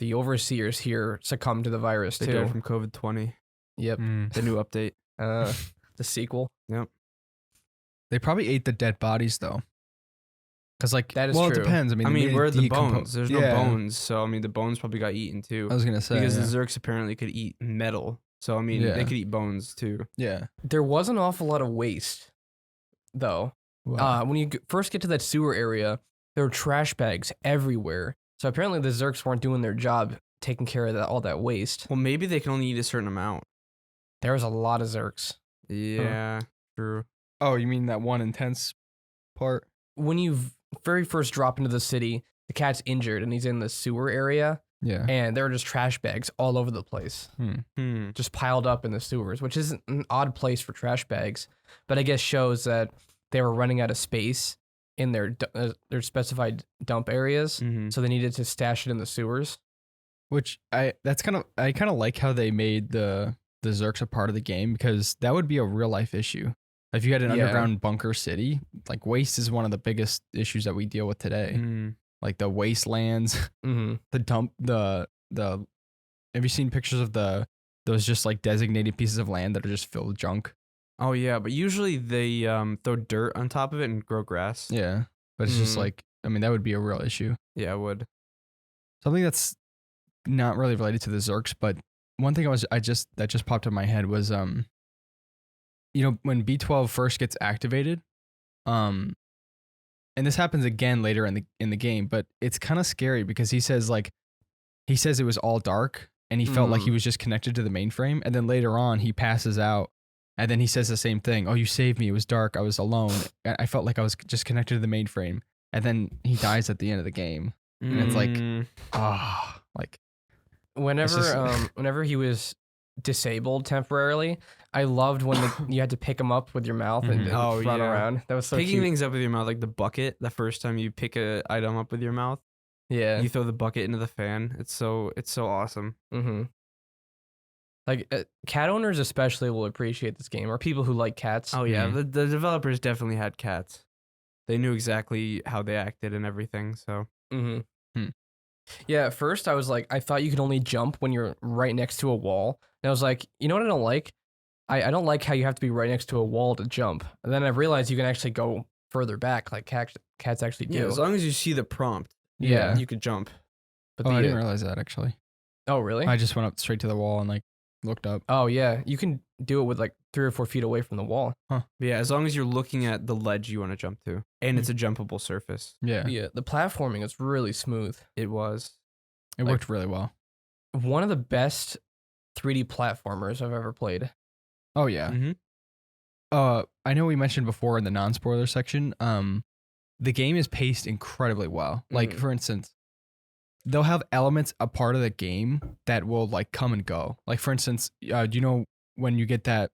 overseers here succumbed to the virus they too. died from COVID-20. Yep. The new update. The sequel. They probably ate the dead bodies though. Because like, That is well, true. it depends. I mean, where are the bones? There's no Yeah. bones, so I mean, the bones probably got eaten too. I was gonna say Because yeah. the Zerks apparently could eat metal, so I mean, Yeah. they could eat bones too. Yeah. There was an awful lot of waste, though. When you first get to that sewer area, there were trash bags everywhere. So apparently the Zerks weren't doing their job taking care of all that waste. Well, maybe they can only eat a certain amount. There was a lot of Zerks. Yeah, true. Oh, you mean that one intense part? When you very first drop into the city, the cat's injured and he's in the sewer area, Yeah. and there are just trash bags all over the place, just piled up in the sewers, which is an odd place for trash bags, but I guess shows that they were running out of space in their specified dump areas, Mm-hmm. so they needed to stash it in the sewers. Which I kind of like how they made the Zerks a part of the game because that would be a real life issue. If you had an Yeah. underground bunker city, like waste is one of the biggest issues that we deal with today. Mm-hmm. Like the wastelands, Mm-hmm. the dump, the. Have you seen pictures of those just like designated pieces of land that are just filled with junk? Oh yeah, but usually they throw dirt on top of it and grow grass. Yeah, but it's just Mm. like I mean that would be a real issue. Yeah, I would. Something that's not really related to the Zerks, but one thing that just popped in my head was when B12 first gets activated, and this happens again later in the game, but it's kind of scary because he says it was all dark and he felt like he was just connected to the mainframe, and then later on he passes out And then he says the same thing. Oh, you saved me. It was dark. I was alone. I felt like I was just connected to the mainframe. And then he dies at the end of the game. And it's like, like whenever he was disabled temporarily, I loved when you had to pick him up with your mouth and run around. That was so picking cute. things up with your mouth, like the bucket. The first time you pick a item up with your mouth, you throw the bucket into the fan. It's so awesome. Mm-hmm. Like cat owners especially will appreciate this game, or people who like cats. Oh yeah, the developers definitely had cats. They knew exactly how they acted and everything. So. Yeah, at first I was like, I thought you could only jump when you're right next to a wall. And I was like, you know what I don't like? I don't like how you have to be right next to a wall to jump. And then I realized you can actually go further back, like cats actually do. Yeah, as long as you see the prompt, Yeah. you could jump. But I didn't realize that actually. Oh, really? I just went up straight to the wall and like looked up. Oh, yeah. You can do it with like 3 or 4 feet away from the wall. Huh. Yeah, as long as you're looking at the ledge you want to jump to. And it's a jumpable surface. Yeah. Yeah, the platforming is really smooth. It was. It worked really well. One of the best 3D platformers I've ever played. Oh, yeah. Mm-hmm. I know we mentioned before in the non-spoiler section, the game is paced incredibly well. Like, for instance, they'll have elements a part of the game that will like come and go. Like, for instance, do you know when you get the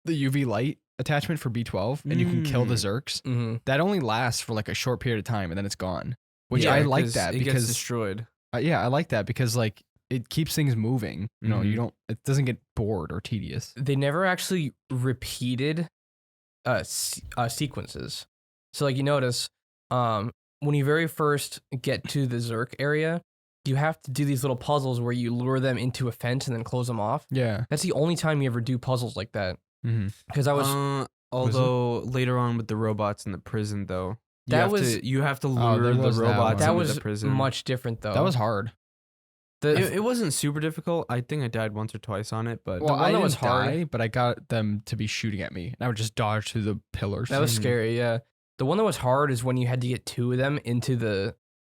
UV light attachment for B12 and you can kill the Zerks? That only lasts for like a short period of time and then it's gone. Which I like that because it gets destroyed. Yeah, I like that because like it keeps things moving. You know, it doesn't get bored or tedious. They never actually repeated sequences. So like you notice, when you very first get to the Zerk area, you have to do these little puzzles where you lure them into a fence and then close them off. Yeah. That's the only time you ever do puzzles like that. Because I was although later on with the robots in the prison though, you have to Oh, lure there the was that robots one. that into was the prison. much different though. That was hard. It wasn't super difficult. I think I died once or twice on it, but Well, one I that was didn't hard- die, but I got them to be shooting at me. And I would just dodge through the pillars. that was scary. Yeah, the one that was hard is when you had to get 2 of them into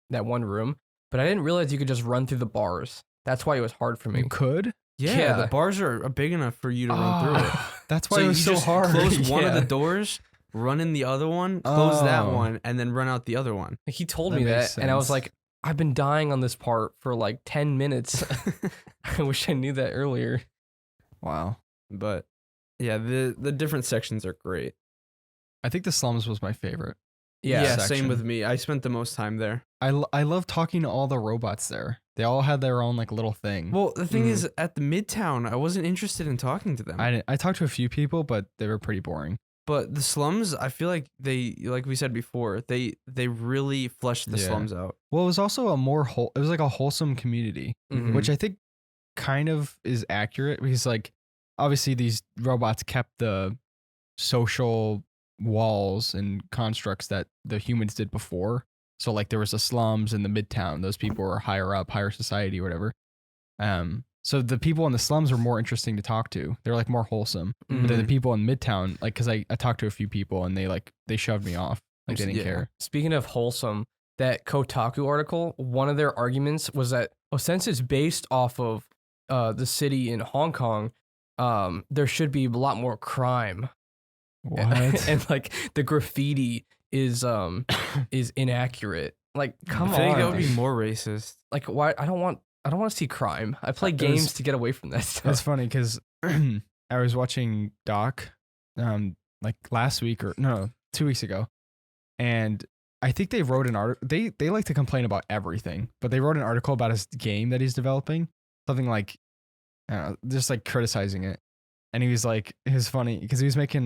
that one room. But I didn't realize you could just run through the bars. That's why it was hard for me. You could? yeah, the bars are big enough for you to run through it. That's why it was you so just hard. Close one of Yeah. the doors, run in the other one, close that Oh. one, and then run out the other one. He told That me that, makes and I was sense. like, I've been dying on this part for like 10 minutes. I wish I knew that earlier. Wow. But yeah, the different sections are great. I think the slums was my favorite. Yeah, same section. with me. I spent the most time there. I love talking to all the robots there. They all had their own like little thing. Well, the thing is, at the Midtown, I wasn't interested in talking to them. I talked to a few people, but they were pretty boring. But the slums, I feel like like we said before, they really fleshed the Yeah. slums out. Well, it was also it was like a wholesome community, Mhm. which I think kind of is accurate because like obviously these robots kept the social walls and constructs that the humans did before. So like there was the slums and the Midtown. Those people were higher up, higher society, or whatever. So the people in the slums were more interesting to talk to. They're like more wholesome. But then the people in Midtown, like, cause I talked to a few people and they shoved me off. Like they didn't Yeah. care. Speaking of wholesome, that Kotaku article, one of their arguments was that, since it's based off of the city in Hong Kong, there should be a lot more crime. What? And like the graffiti is inaccurate. Like, come I think on. that would be dude. more racist. Like, why? I don't want to see crime. I play It was- games to get away from that stuff. That's funny because I was watching Doc, like last week or no, 2 weeks ago, and I think they wrote an article. They like to complain about everything, but they wrote an article about his game that he's developing, something like, I don't know, just like criticizing it, and he was like, it was funny because he was making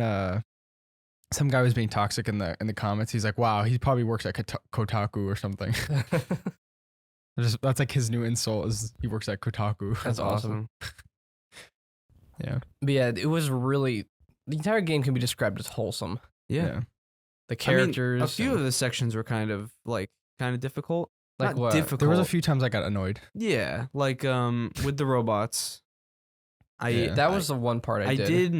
some guy was being toxic in the comments. He's like, wow, he probably works at Kotaku or something. That's like his new insult is he works at Kotaku. That's awesome. Yeah. But yeah, it was really, the entire game can be described as wholesome. Yeah. The characters. a few of the sections were kind of difficult. Like Not what? difficult. There was a few times I got annoyed. Yeah, like with the robots. Yeah. That was the one part I did.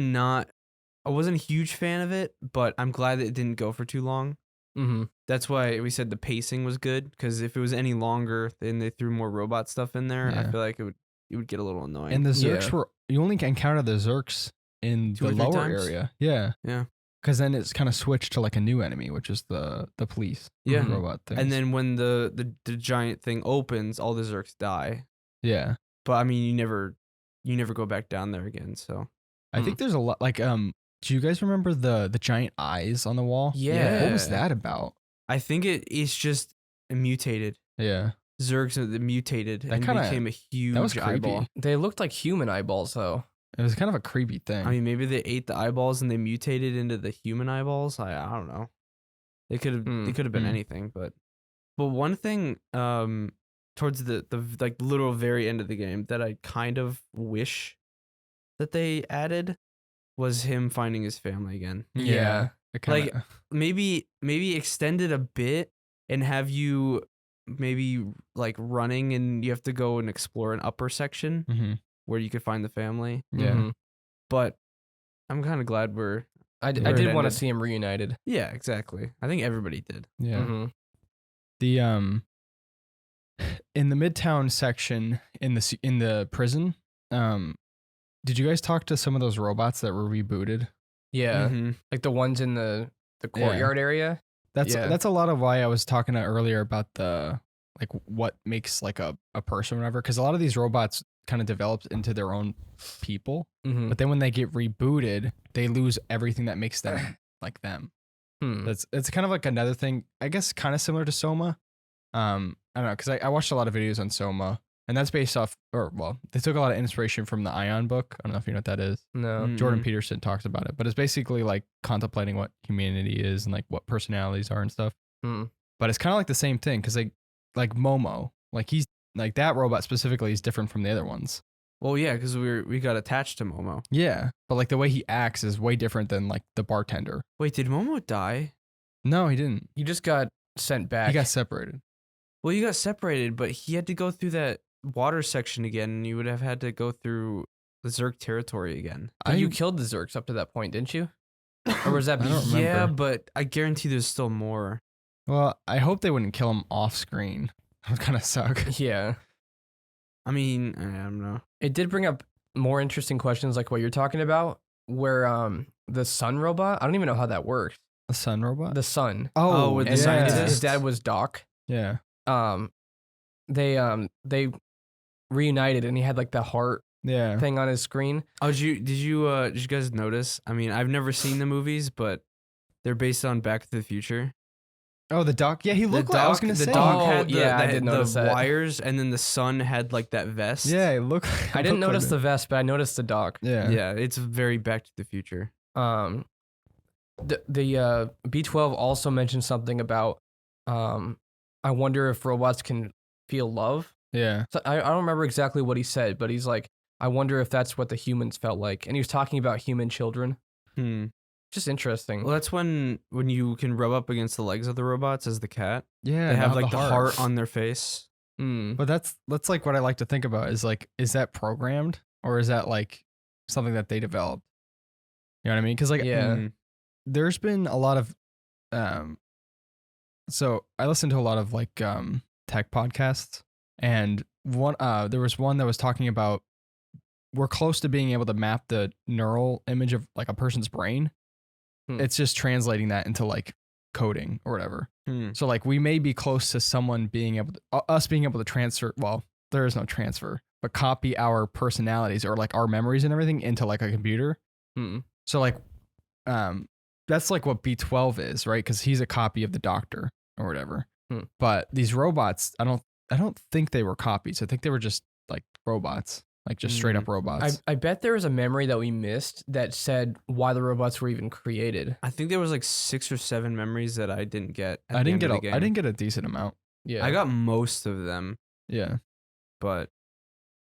I wasn't a huge fan of it, but I'm glad that it didn't go for too long. Mm-hmm. That's why we said the pacing was good, because if it was any longer, then they threw more robot stuff in there. I Yeah. feel like it would get a little annoying. And the Zerks Yeah. were, you only encounter the Zerks in Two the or three lower times? area. Yeah. Yeah. Because then it's kind of switched to like a new enemy, which is the police Yeah. robot thing. And then when the giant thing opens, all the Zerks die. yeah, But I mean, you never go back down there again. So I think there's a lot like Do you guys remember the giant eyes on the wall? Yeah. What was that about? I think it's just mutated. Yeah. Zergs mutated That and kinda- became a huge that was creepy. eyeball. They looked like human eyeballs though. It was kind of a creepy thing. I mean, maybe they ate the eyeballs and they mutated into the human eyeballs. I don't know. They could have been Hmm. anything, but one thing towards the like literal very end of the game that I kind of wish that they added was him finding his family again. Yeah. It kinda, Maybe extend it a bit and have you maybe like running and you have to go and explore an upper section Mhm. where you could find the family. Yeah. Mhm. But I'm kind of glad I Where did it want to ended. see him reunited. yeah, exactly. I think everybody did. Yeah. Mhm. The in the Midtown section in the prison, did you guys talk to some of those robots that were rebooted? Yeah. Mhm. Like the ones in the courtyard area. That's Yeah. that's a lot of why I was talking earlier about the like what makes like a person or whatever, because a lot of these robots kind of developed into their own people, Mhm. but then when they get rebooted, they lose everything that makes them like them. Hmm. It's kind of like another thing, I guess, kind of similar to Soma. I don't know, because I watched a lot of videos on Soma, and that's based off, or well, they took a lot of inspiration from the Ion book. I don't know if you know what that is. No. Mm. Jordan Mhm. Peterson talks about it, but it's basically like contemplating what humanity is and like what personalities are and stuff. Hmm. But it's kind of like the same thing because like Momo, like he's like that robot specifically is different from the other ones. Well, yeah, because we got attached to Momo. Yeah, but like the way he acts is way different than like the bartender. Wait, did Momo die? No, he didn't. He just got sent back. He got separated. Well, you got separated, but he had to go through that water section again, and you would have had to go through the Zerg territory again. But you killed the Zerks up to that point, didn't you? Or was that I don't remember. Yeah, but I guarantee there's still more. Well, I hope they wouldn't kill him off screen. That would kind of suck. Yeah. I mean, I don't know. It did bring up more interesting questions like what you're talking about, where the sun robot, I don't even know how that works. The sun robot. The sun. Oh, with the And scientist? his dad was Doc. Yeah. They reunited and he had like the heart Yeah. thing on his screen. Oh, did you guys notice? I mean, I've never seen the movies, but they're based on Back to the Future. Oh, the doc. Yeah, he looked like I was gonna the say. dog Oh, had the, yeah, I the, did the notice that. wires, and then the sun had like that vest. Yeah, it looked. I didn't notice the vest, but I noticed the Doc. Yeah. yeah, it's very Back to the Future. The B12 also mentioned something about I wonder if robots can feel love. Yeah. So I don't remember exactly what he said, but he's like, I wonder if that's what the humans felt like. And he was talking about human children. Just interesting. Well, that's when you can rub up against the legs of the robots as the cat. Yeah. They have not like the heart on their face. But that's like what I like to think about is like, is that programmed or is that like something that they developed? You know what I mean? Because like, Yeah. there's been a lot of, so I listen to a lot of like tech podcasts, and there was one that was talking about we're close to being able to map the neural image of like a person's brain. It's just translating that into like coding or whatever. So like we may be close to someone being able to, us being able to transfer. Well, there is no transfer, but copy our personalities or like our memories and everything into like a computer. So like, that's like what B12 is, right? Because he's a copy of the doctor or whatever. But these robots, I don't think they were copies. I think they were just like robots, like just straight up robots. I bet there was a memory that we missed that said why the robots were even created. I think there was like 6 or 7 memories that I didn't get. At I the didn't end get of the game. I didn't get a decent amount. Yeah. I got most of them, Yeah. but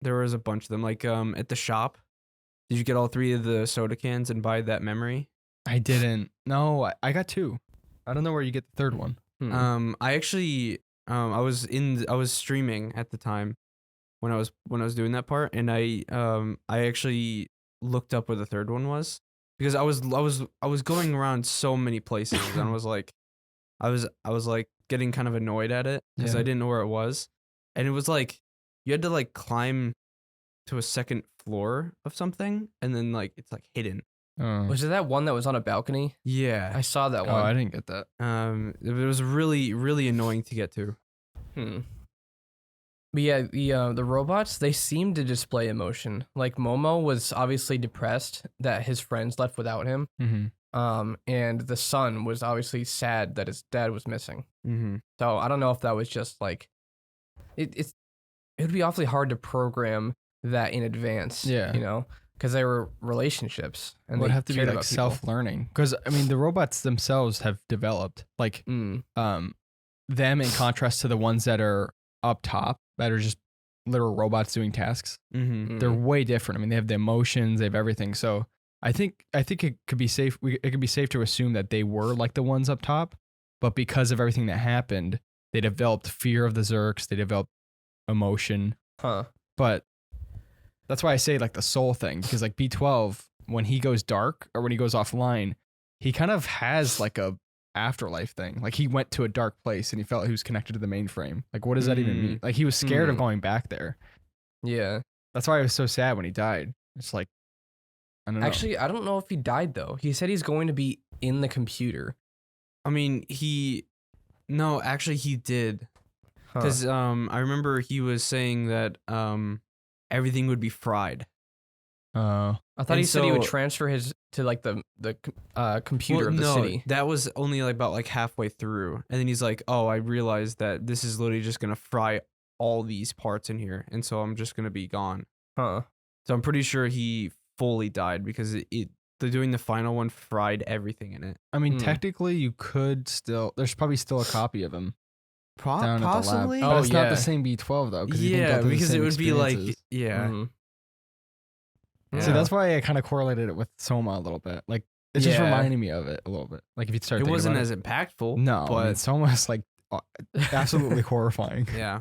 there was a bunch of them. Like at the shop, did you get all 3 of the soda cans and buy that memory? I didn't. No, I got 2. I don't know where you get the third one. I actually I was streaming at the time when I was doing that part, and I actually looked up where the third one was because I was going around so many places and I was like getting kind of annoyed at it because Yeah. I didn't know where it was, and it was like you had to like climb to a second floor of something, and then like it's like hidden. Was it that one that was on a balcony? Yeah. I saw that one. I didn't get that. It was really, really annoying to get to. But yeah, the robots, they seem to display emotion. Like Momo was obviously depressed that his friends left without him. And the son was obviously sad that his dad was missing. So I don't know if that was just like it would be awfully hard to program that in advance. Yeah, you know, because they were relationships and would they have to be like self-learning. Because I mean, the robots themselves have developed like them in contrast to the ones that are up top that are just literal robots doing tasks. They're way different. I mean, they have the emotions, they have everything. So I think it could be safe. It could be safe to assume that they were like the ones up top, but because of everything that happened, they developed fear of the Zerks. They developed emotion. But that's why I say like the soul thing, because like B12, when he goes dark or when he goes offline, he kind of has like a afterlife thing. Like he went to a dark place and he felt he was connected to the mainframe. Like what does that even mean? Like he was scared of going back there. Yeah. That's why I was so sad when he died. It's like, I don't know. Actually, I don't know if he died though. He said he's going to be in the computer. I mean, no, actually he did. Because I remember he was saying that everything would be fried. I thought he said he would transfer his to like the computer of the city. That was only like about like halfway through, and then he's like, "Oh, I realized that this is literally just gonna fry all these parts in here, and so I'm just gonna be gone." So I'm pretty sure he fully died because doing the final one fried everything in it. I mean, technically, you could still. There's probably still a copy of him. Down possibly, at the lab. But it's not the same B12 though. Because it would be like So that's why I kind of correlated it with Soma a little bit. Like it just reminded me of it a little bit. Like if you start, it wasn't as impactful. No, but I mean, Soma's like absolutely horrifying. Yeah.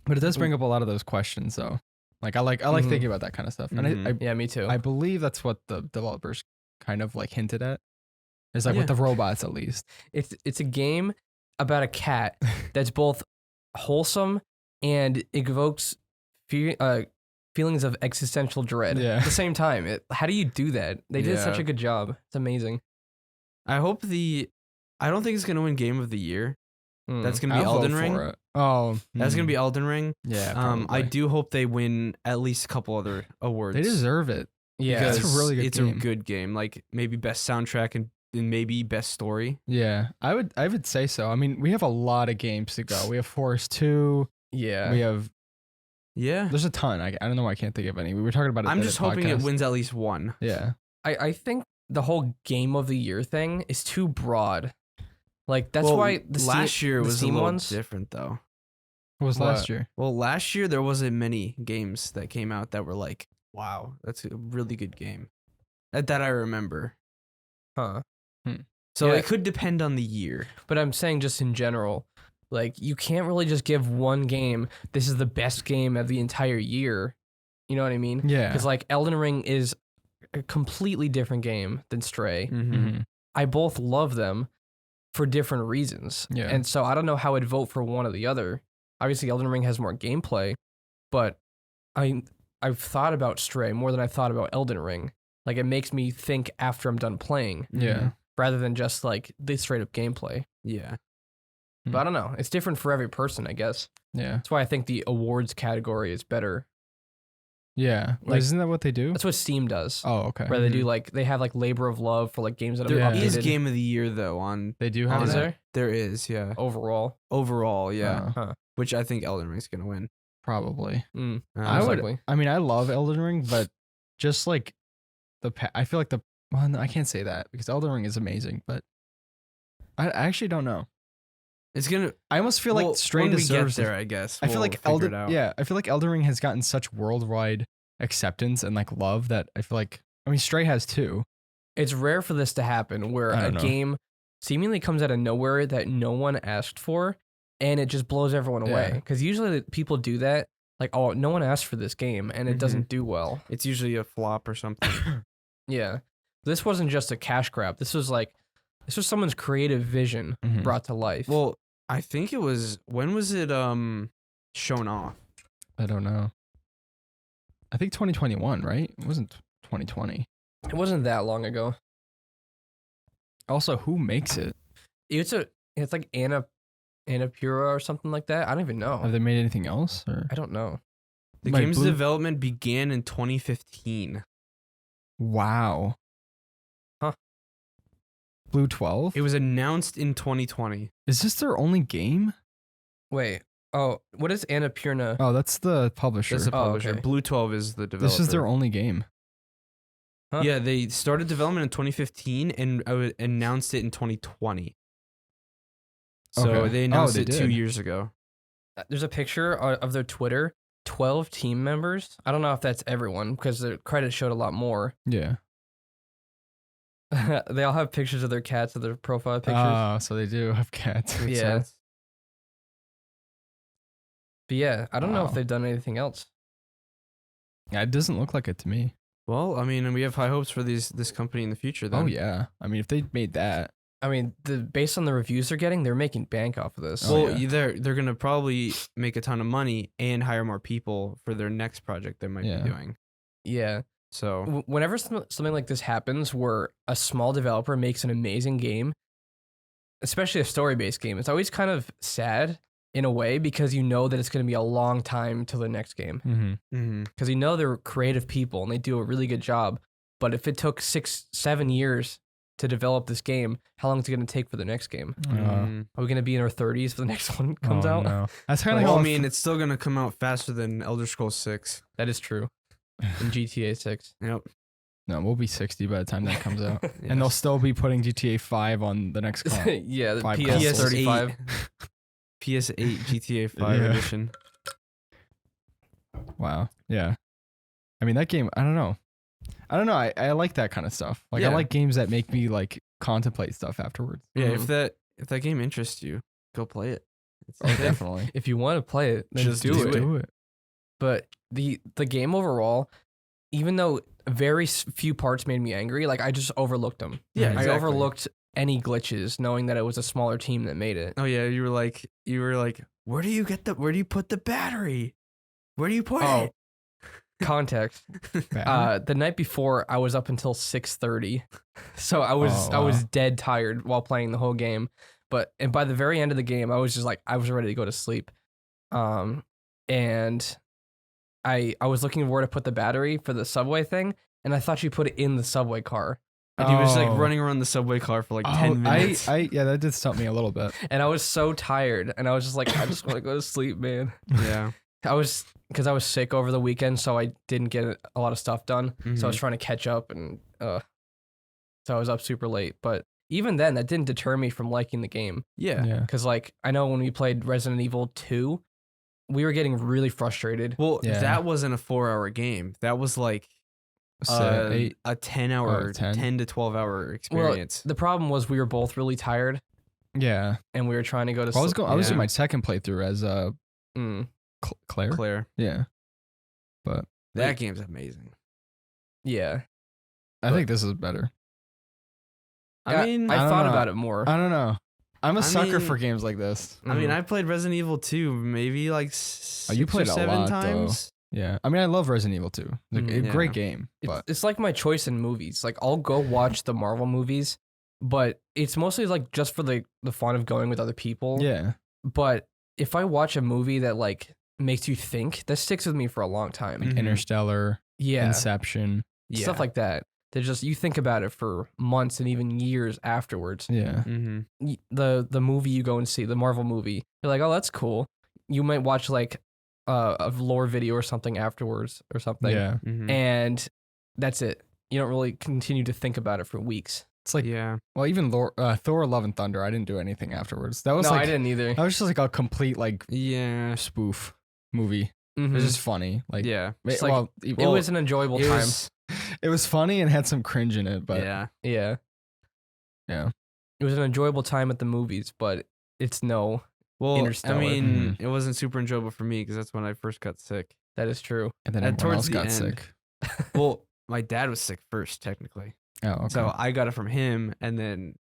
But it does bring up a lot of those questions though. Like I like thinking about that kind of stuff. And yeah, me too. I believe that's what the developers kind of like hinted at. It's like with the robots, at least. It's a game about a cat that's both wholesome and evokes feelings of existential dread at the same time. How do you do that? They did such a good job. It's amazing. I don't think it's gonna win Game of the Year. That's gonna be Elden Ring. That's gonna be Elden Ring. Yeah. I do hope they win at least a couple other awards. They deserve it. Yeah, it's a really good It's game. a good game. Like maybe best soundtrack and maybe best story. Yeah, I would say so. I mean, we have a lot of games to go. We have Forest 2. Yeah. We have. Yeah. There's a ton. I don't know why I can't think of any. We were talking about it. I'm just hoping it wins at least one. Yeah. I think the whole Game of the Year thing is too broad. Like that's why last year was a little different though. What was last year? Well, last year there wasn't many games that came out that were like, wow, that's a really good game. That I remember. So it could depend on the year. But I'm saying just in general, like you can't really just give one game, this is the best game of the entire year. You know what I mean? Yeah. Because like Elden Ring is a completely different game than Stray. I both love them for different reasons. Yeah. And so I don't know how I'd vote for one or the other. Obviously Elden Ring has more gameplay, but I've thought about Stray more than I've thought about Elden Ring. Like it makes me think after I'm done playing. Yeah. Rather than just like the straight up gameplay. Yeah. But I don't know. It's different for every person, I guess. Yeah. That's why I think the awards category is better. Yeah. Like, isn't that what they do? That's what Steam does. Oh, okay. Where they do like, they have like labor of love for like games that there have is updated. Game of the Year though on. They do have Is that? there? There is, yeah. Overall, yeah. Which I think Elden Ring's gonna win. Probably. Likely. I mean, I love Elden Ring, but just like I feel like well, no, I can't say that because Elden Ring is amazing, but I actually don't know. It's gonna. I almost feel like Stray deserves there. I guess. I feel like Elden Ring has gotten such worldwide acceptance and like love that I feel like. I mean, Stray has too. It's rare for this to happen where a game seemingly comes out of nowhere that no one asked for, and it just blows everyone away. Because usually people do that, like, oh, no one asked for this game, and it doesn't do well. It's usually a flop or something. Yeah, this wasn't just a cash grab. This was someone's creative vision brought to life. Well, I think it was. When was it shown off? I don't know. I think 2021, right? It wasn't 2020. It wasn't that long ago. Also, who makes it? It's like Annapurna or something like that. I don't even know. Have they made anything else? Or I don't know. The Like game's Blue- development began in 2015. Wow. Huh. Blue 12? It was announced in 2020. Is this their only game? Wait. Oh, what is Annapurna? Oh, that's the publisher. That's the Oh, publisher. okay. Blue 12 is the developer. This is their only game. Huh? Yeah, they started development in 2015 and announced it in 2020. So Okay. they announced they it 2 did. years ago. There's a picture of their Twitter. 12 team members. I don't know if that's everyone because the credits showed a lot more. Yeah. They all have pictures of their cats of their profile pictures. Oh, so they do have cats. Makes Yeah. sense. But yeah, I don't know if Wow. they've done anything else. Yeah, it doesn't look like it to me. Well, I mean, we have high hopes for this company in the future. Then. Oh yeah. I mean, if they made that, I mean, based on the reviews they're getting, they're making bank off of this. Oh, Well, yeah. they're gonna probably make a ton of money and hire more people for their next project they might Yeah. be doing. Yeah. So Whenever something like this happens where a small developer makes an amazing game, especially a story-based game, it's always kind of sad in a way because you know that it's going to be a long time till the next game. mm-hmm. Because you know they're creative people and they do a really good job. But if it took 6-7 years to develop this game, how long is it going to take for the next game? mm, Are we going to be in our 30s for the next one comes out? No. That's kind of well, how I mean, it's still gonna come out faster than Elder Scrolls 6. That is true. In GTA 6. Yep. no, we'll be 60 by the time that comes out, and they'll Yes. still be putting GTA 5 on the next console. Yeah, the 5 PS35. PS8 GTA 5 Yeah. edition. Wow. Yeah. I mean, that game, I don't know. I like that kind of stuff. Like, Yeah. I like games that make me like contemplate stuff afterwards. Yeah, Mhm. if that game interests you, go play it. It's Oh, definitely. If you want to play it, then Just do do it. Do it. But the game overall, even though very few parts made me angry, like I just overlooked them. Yeah, I exactly. overlooked any glitches, knowing that it was a smaller team that made it. Oh yeah, you were like, where do you put the battery? Where do you put Oh. it? Context: the night before, I was up until 6:30, so I was Oh, wow. dead tired while playing the whole game. And by the very end of the game, I was just like I was ready to go to sleep. And I was looking for where to put the battery for the subway thing, and I thought you put it in the subway car. And he was like Oh. running around the subway car for like 10 minutes. Yeah, that did stump me a little bit. And I was so tired, and I was just like, I just want to go to sleep, man. Yeah. Because I was sick over the weekend, so I didn't get a lot of stuff done. So I Mm-hmm. was trying to catch up, and so I was up super late. But even then, that didn't deter me from liking the game. Yeah. Yeah. Because like I know when we played Resident Evil 2, we were getting really frustrated. Well, Yeah. that wasn't a 4-hour game. That was like Eight. a 10-hour, 10? 10 to 12-hour experience. The problem was we were both really tired, Yeah. and we were trying to go to Well, sleep. I was in Yeah. my second playthrough as Claire. Claire, Yeah. that game's amazing. Yeah, I think this is better. I mean, I don't thought know. about it more. I don't know. I'm a I sucker mean- for games like this. I played Resident Evil 2 maybe like Oh, you 6 played or a 7 lot, though. times. Yeah. I mean, I love Resident Evil 2. It's a Yeah. great game, but It's like my choice in movies. Like I'll go watch the Marvel movies, but it's mostly like just for the fun of going with other people. yeah. But if I watch a movie that like makes you think, that sticks with me for a long time. Like Mhm. Interstellar, Yeah, Inception. stuff like that. They just you think about it for months and even years afterwards. Yeah. Mm-hmm. The movie you go and see, the Marvel movie, you're like, oh, that's cool. You might watch like a lore video or something afterwards or something. Yeah. Mm-hmm. And that's it. You don't really continue to think about it for weeks. It's like, yeah. well, even Thor Love and Thunder, I didn't do anything afterwards. That was No, like, I didn't either. that was just like a complete like Yeah. spoof movie. It Mhm. was just funny. Like, Yeah. It's like- It was an enjoyable It time. was, it was funny and had some cringe in it, but yeah. Yeah. Yeah. It was an enjoyable time at the movies, but it's no. Well, Interstellar. I mean, Mhm. it wasn't super enjoyable for me because that's when I first got sick. That is true. and then And everyone else towards the got end- sick. Well, my dad was sick first, technically. Oh, okay. So I got it from him, and then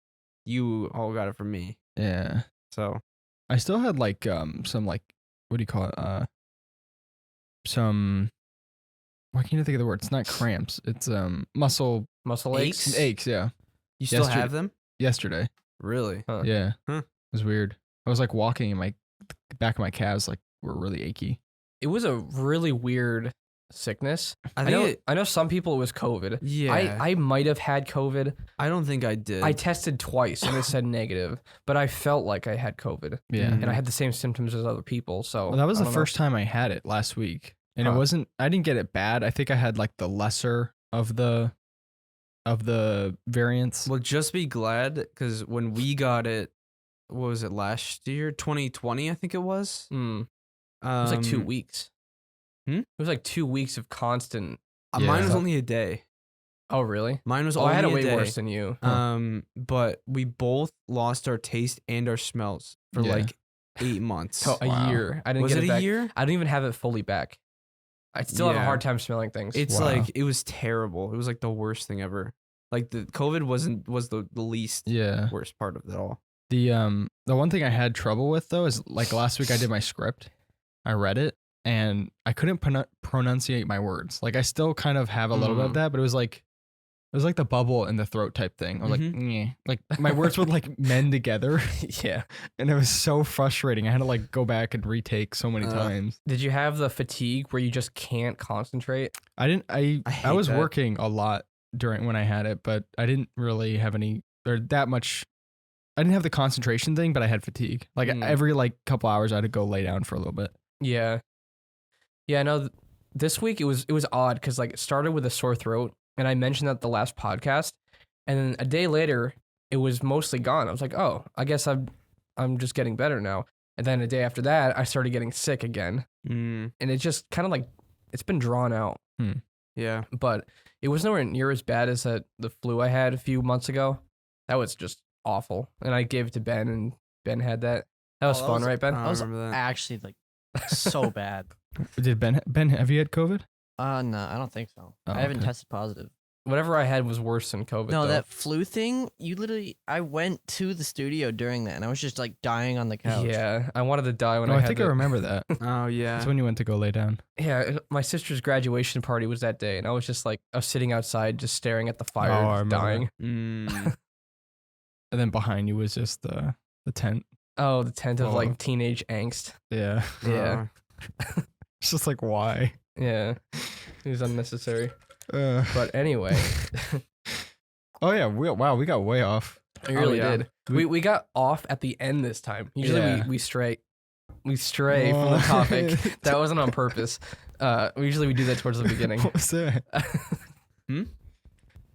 you all got it from me. yeah. So I still had like some like what do you call it? some. Why can't I think of the word? It's not cramps. It's muscle aches. aches. Yeah, You still Yesterday- have them? yesterday. Really? Huh. Yeah, Huh. it was weird. I was like walking, and my back of my calves like were really achy. It was a really weird sickness. I I think know. I know some people it was COVID. yeah. I might have had COVID. I don't think I did. I tested twice and it said negative, but I felt like I had COVID, Yeah, Mhm. and I had the same symptoms as other people. So well, that was I the don't know. first time I had it last week, and it Huh. wasn't. I didn't get it bad. I think I had like the lesser of the variants. Well, just be glad because when we got it, what was it last year? 2020, I think it was. Mm, it was like 2 Um, weeks. Hmm? It was like 2 weeks of constant. Mine Yeah. was only a day. Oh, really? Mine was Oh, only I had it a way day. worse than you. But we both lost our taste and our smells for Yeah. like 8 months. So a Wow. year. I didn't Was get it it a back. year? I don't even have it fully back. I still have a Yeah. hard time smelling things. It's Wow. like it was terrible. It was like the worst thing ever. Like the COVID was the least Yeah. worst part of it all. The one thing I had trouble with though is like last week I did my script. I read it and I couldn't pronunciate my words. Like I still kind of have a little bit of that, but it was like the bubble in the throat type thing. I was like, "Nyeh." Like my words would like mend together, yeah. and it was so frustrating. I had to like go back and retake so many times. Did you have the fatigue where you just can't concentrate? I didn't. I hate was that. working a lot during when I had it, but I didn't really have any or that much. I didn't have the concentration thing, but I had fatigue. Like every like couple hours, I had to go lay down for a little bit. Yeah. Yeah, no, this week it was odd because like it started with a sore throat, and I mentioned that the last podcast, and then a day later it was mostly gone. I was like, oh, I guess I'm just getting better now. And then a day after that, I started getting sick again, and it just kind of like it's been drawn out. Yeah. But it was nowhere near as bad as the flu I had a few months ago. That was just awful, and I gave it to Ben, and Ben had that. That was that fun, was- right, Ben? I I was remember that. actually like so bad. Did Ben? Have you had COVID? No, I don't think so. Oh, I haven't okay. tested positive. Whatever I had was worse than COVID. No, though. that flu thing, I went to the studio during that and I was just like dying on the couch. Yeah, I wanted to die when No, I I had think the, I remember that. Oh yeah. That's when you went to go lay down. Yeah, my sister's graduation party was that day, and I was just like, I was sitting outside, just staring at the fire, Oh, I just remember dying. And then behind you was just the tent. Oh, the tent of Oh. like teenage angst. Yeah. Yeah, It's just like why? yeah, it was unnecessary. Uh, But anyway, oh yeah. We got way off. we really yeah. did. We got off at the end this time. Usually Yeah. we stray from the topic. What? That wasn't on purpose. Usually we do that towards the beginning. What was that?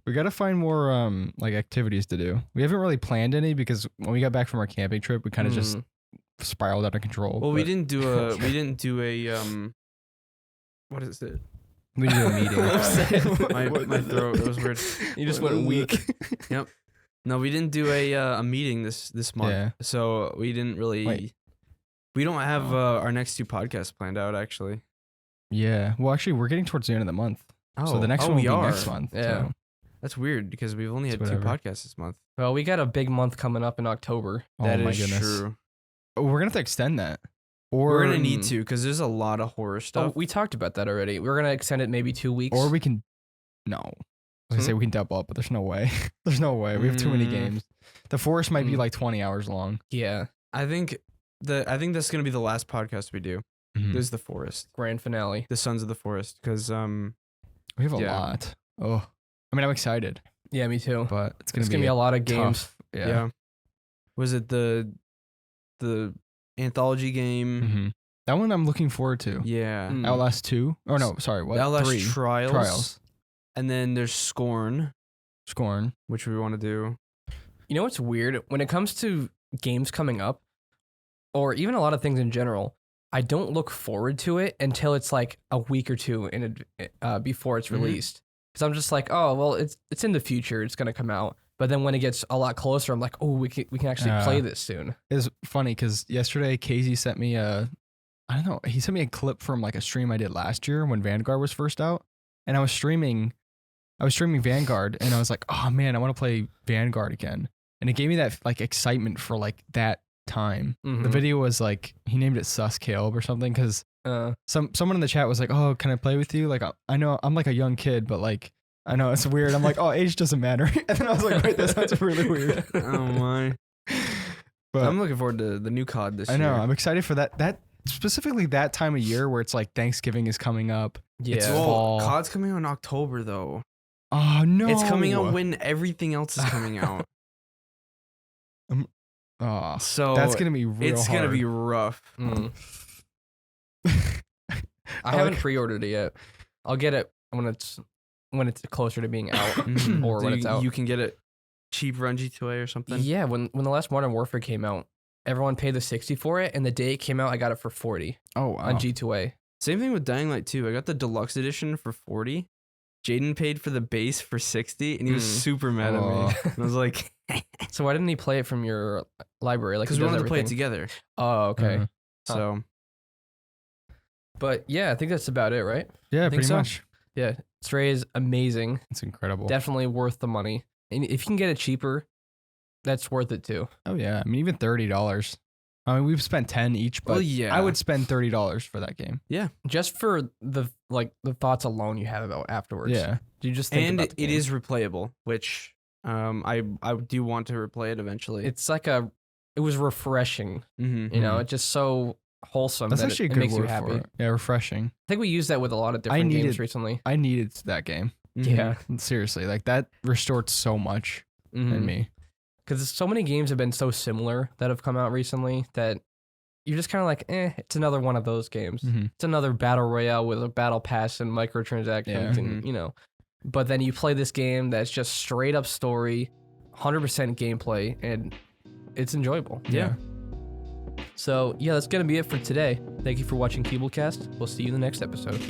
We gotta find more like activities to do. We haven't really planned any because when we got back from our camping trip, we kind of just spiraled out of control. Well, we but didn't do a what is it? We did a meeting. My throat. It was weird. You just went weak. No, we didn't do a meeting this month. Yeah. So we didn't really. Wait. We don't have our next 2 podcasts planned out actually. Yeah. Well, actually, we're getting towards the end of the month, so the next one will we be are. next month. Yeah. so. That's weird because we've only It's had 2 whatever. podcasts this month. Well, we got a big month coming up in October. That Oh my is goodness. true. Oh, we're gonna have to extend that. Or We're gonna need to because there's a lot of horror Oh, stuff. we talked about that already. We're gonna extend it maybe 2 weeks. Or we can. No. I was gonna say we can double up, but there's no way. There's no way. We have too many Mm. games. The forest might be Mm. like 20 hours long. Yeah, I think that's gonna be the last podcast we do. Mhm. There's the forest, grand finale. the Sons of the Forest, because We have a Yeah. lot. Oh, I mean, I'm excited, Yeah, me too. but it's It's gonna be a lot of games. tough- yeah. Was it the anthology game? Mhm. That one I'm looking forward to. Yeah. Mm. Outlast 2. Oh no, sorry. What? Outlast 3. Trials. Trials. And then there's Scorn, Scorn. which we want to do. You know what's weird? When it comes to games coming up, or even a lot of things in general, I don't look forward to it until it's like a week or two before it's Mhm. released. Because I'm just like, oh well, it's in the future. It's gonna come out. But then when it gets a lot closer, I'm like, oh, we can actually play this soon. It's funny because yesterday Casey sent me I don't know, he sent me a clip from like a stream I did last year when Vanguard was first out, and I was streaming Vanguard, and I was like, oh man, I want to play Vanguard again, and it gave me that like excitement for like that time. The Mhm. video was like he named it Sus Caleb or something because Someone in the chat was like, "Oh, can I play with you?" Like, I know I'm like a young kid, but like, I know it's weird. I'm like, "Oh, age doesn't matter." And then I was like, "Wait, that sounds really weird." Oh my! But I'm looking forward to the new COD this year. I know I'm excited for that. That specifically that time of year where it's like Thanksgiving is coming up. Yeah. It's Well, fall. COD's coming out in October though. Oh no! It's coming out when everything else is coming out. Oh, So that's gonna be real it's gonna hard. be rough. Mm. I haven't pre-ordered it yet. I'll get it when it's closer to being out or when it's out. You can get it cheap on G2A or something. Yeah, when the last Modern Warfare came out, everyone paid the 60 for it, and the day it came out, I got it for 40 Oh wow! on G2A. Same thing with Dying Light 2. I got the deluxe edition for 40. Jaden paid for the base for 60, and he was super mad at me. And I was like, So why didn't he play it from your library? Like, because he we does wanted to play it everything? together. Oh, okay. Uh-huh. So But yeah, I think that's about it, right? Yeah, think pretty so. much. Yeah, Stray is amazing. It's incredible. Definitely worth the money. And if you can get it cheaper, that's worth it too. Oh yeah, I mean even $30. I mean we've spent 10 each, but well, yeah, I would spend $30 for that game. Just for the thoughts alone you have about afterwards. Yeah, You just think and about the it game. is replayable, which I do want to replay it eventually. It's like it was refreshing. Mhm. You know, Mhm. it's just so wholesome. that's that actually a it good makes you word happy. for it. Yeah, refreshing. I think we used that with a lot of different games recently. I needed that game. Mhm. Yeah. Seriously, like that restored so much in me. Because so many games have been so similar that have come out recently that you're just kind of like, it's another one of those games. Mhm. It's another battle royale with a battle pass and microtransactions, Yeah. and you know. But then you play this game that's just straight up story, 100% gameplay, and it's enjoyable. Yeah. So yeah, that's gonna be it for today. Thank you for watching CuboldCast. We'll see you in the next episode.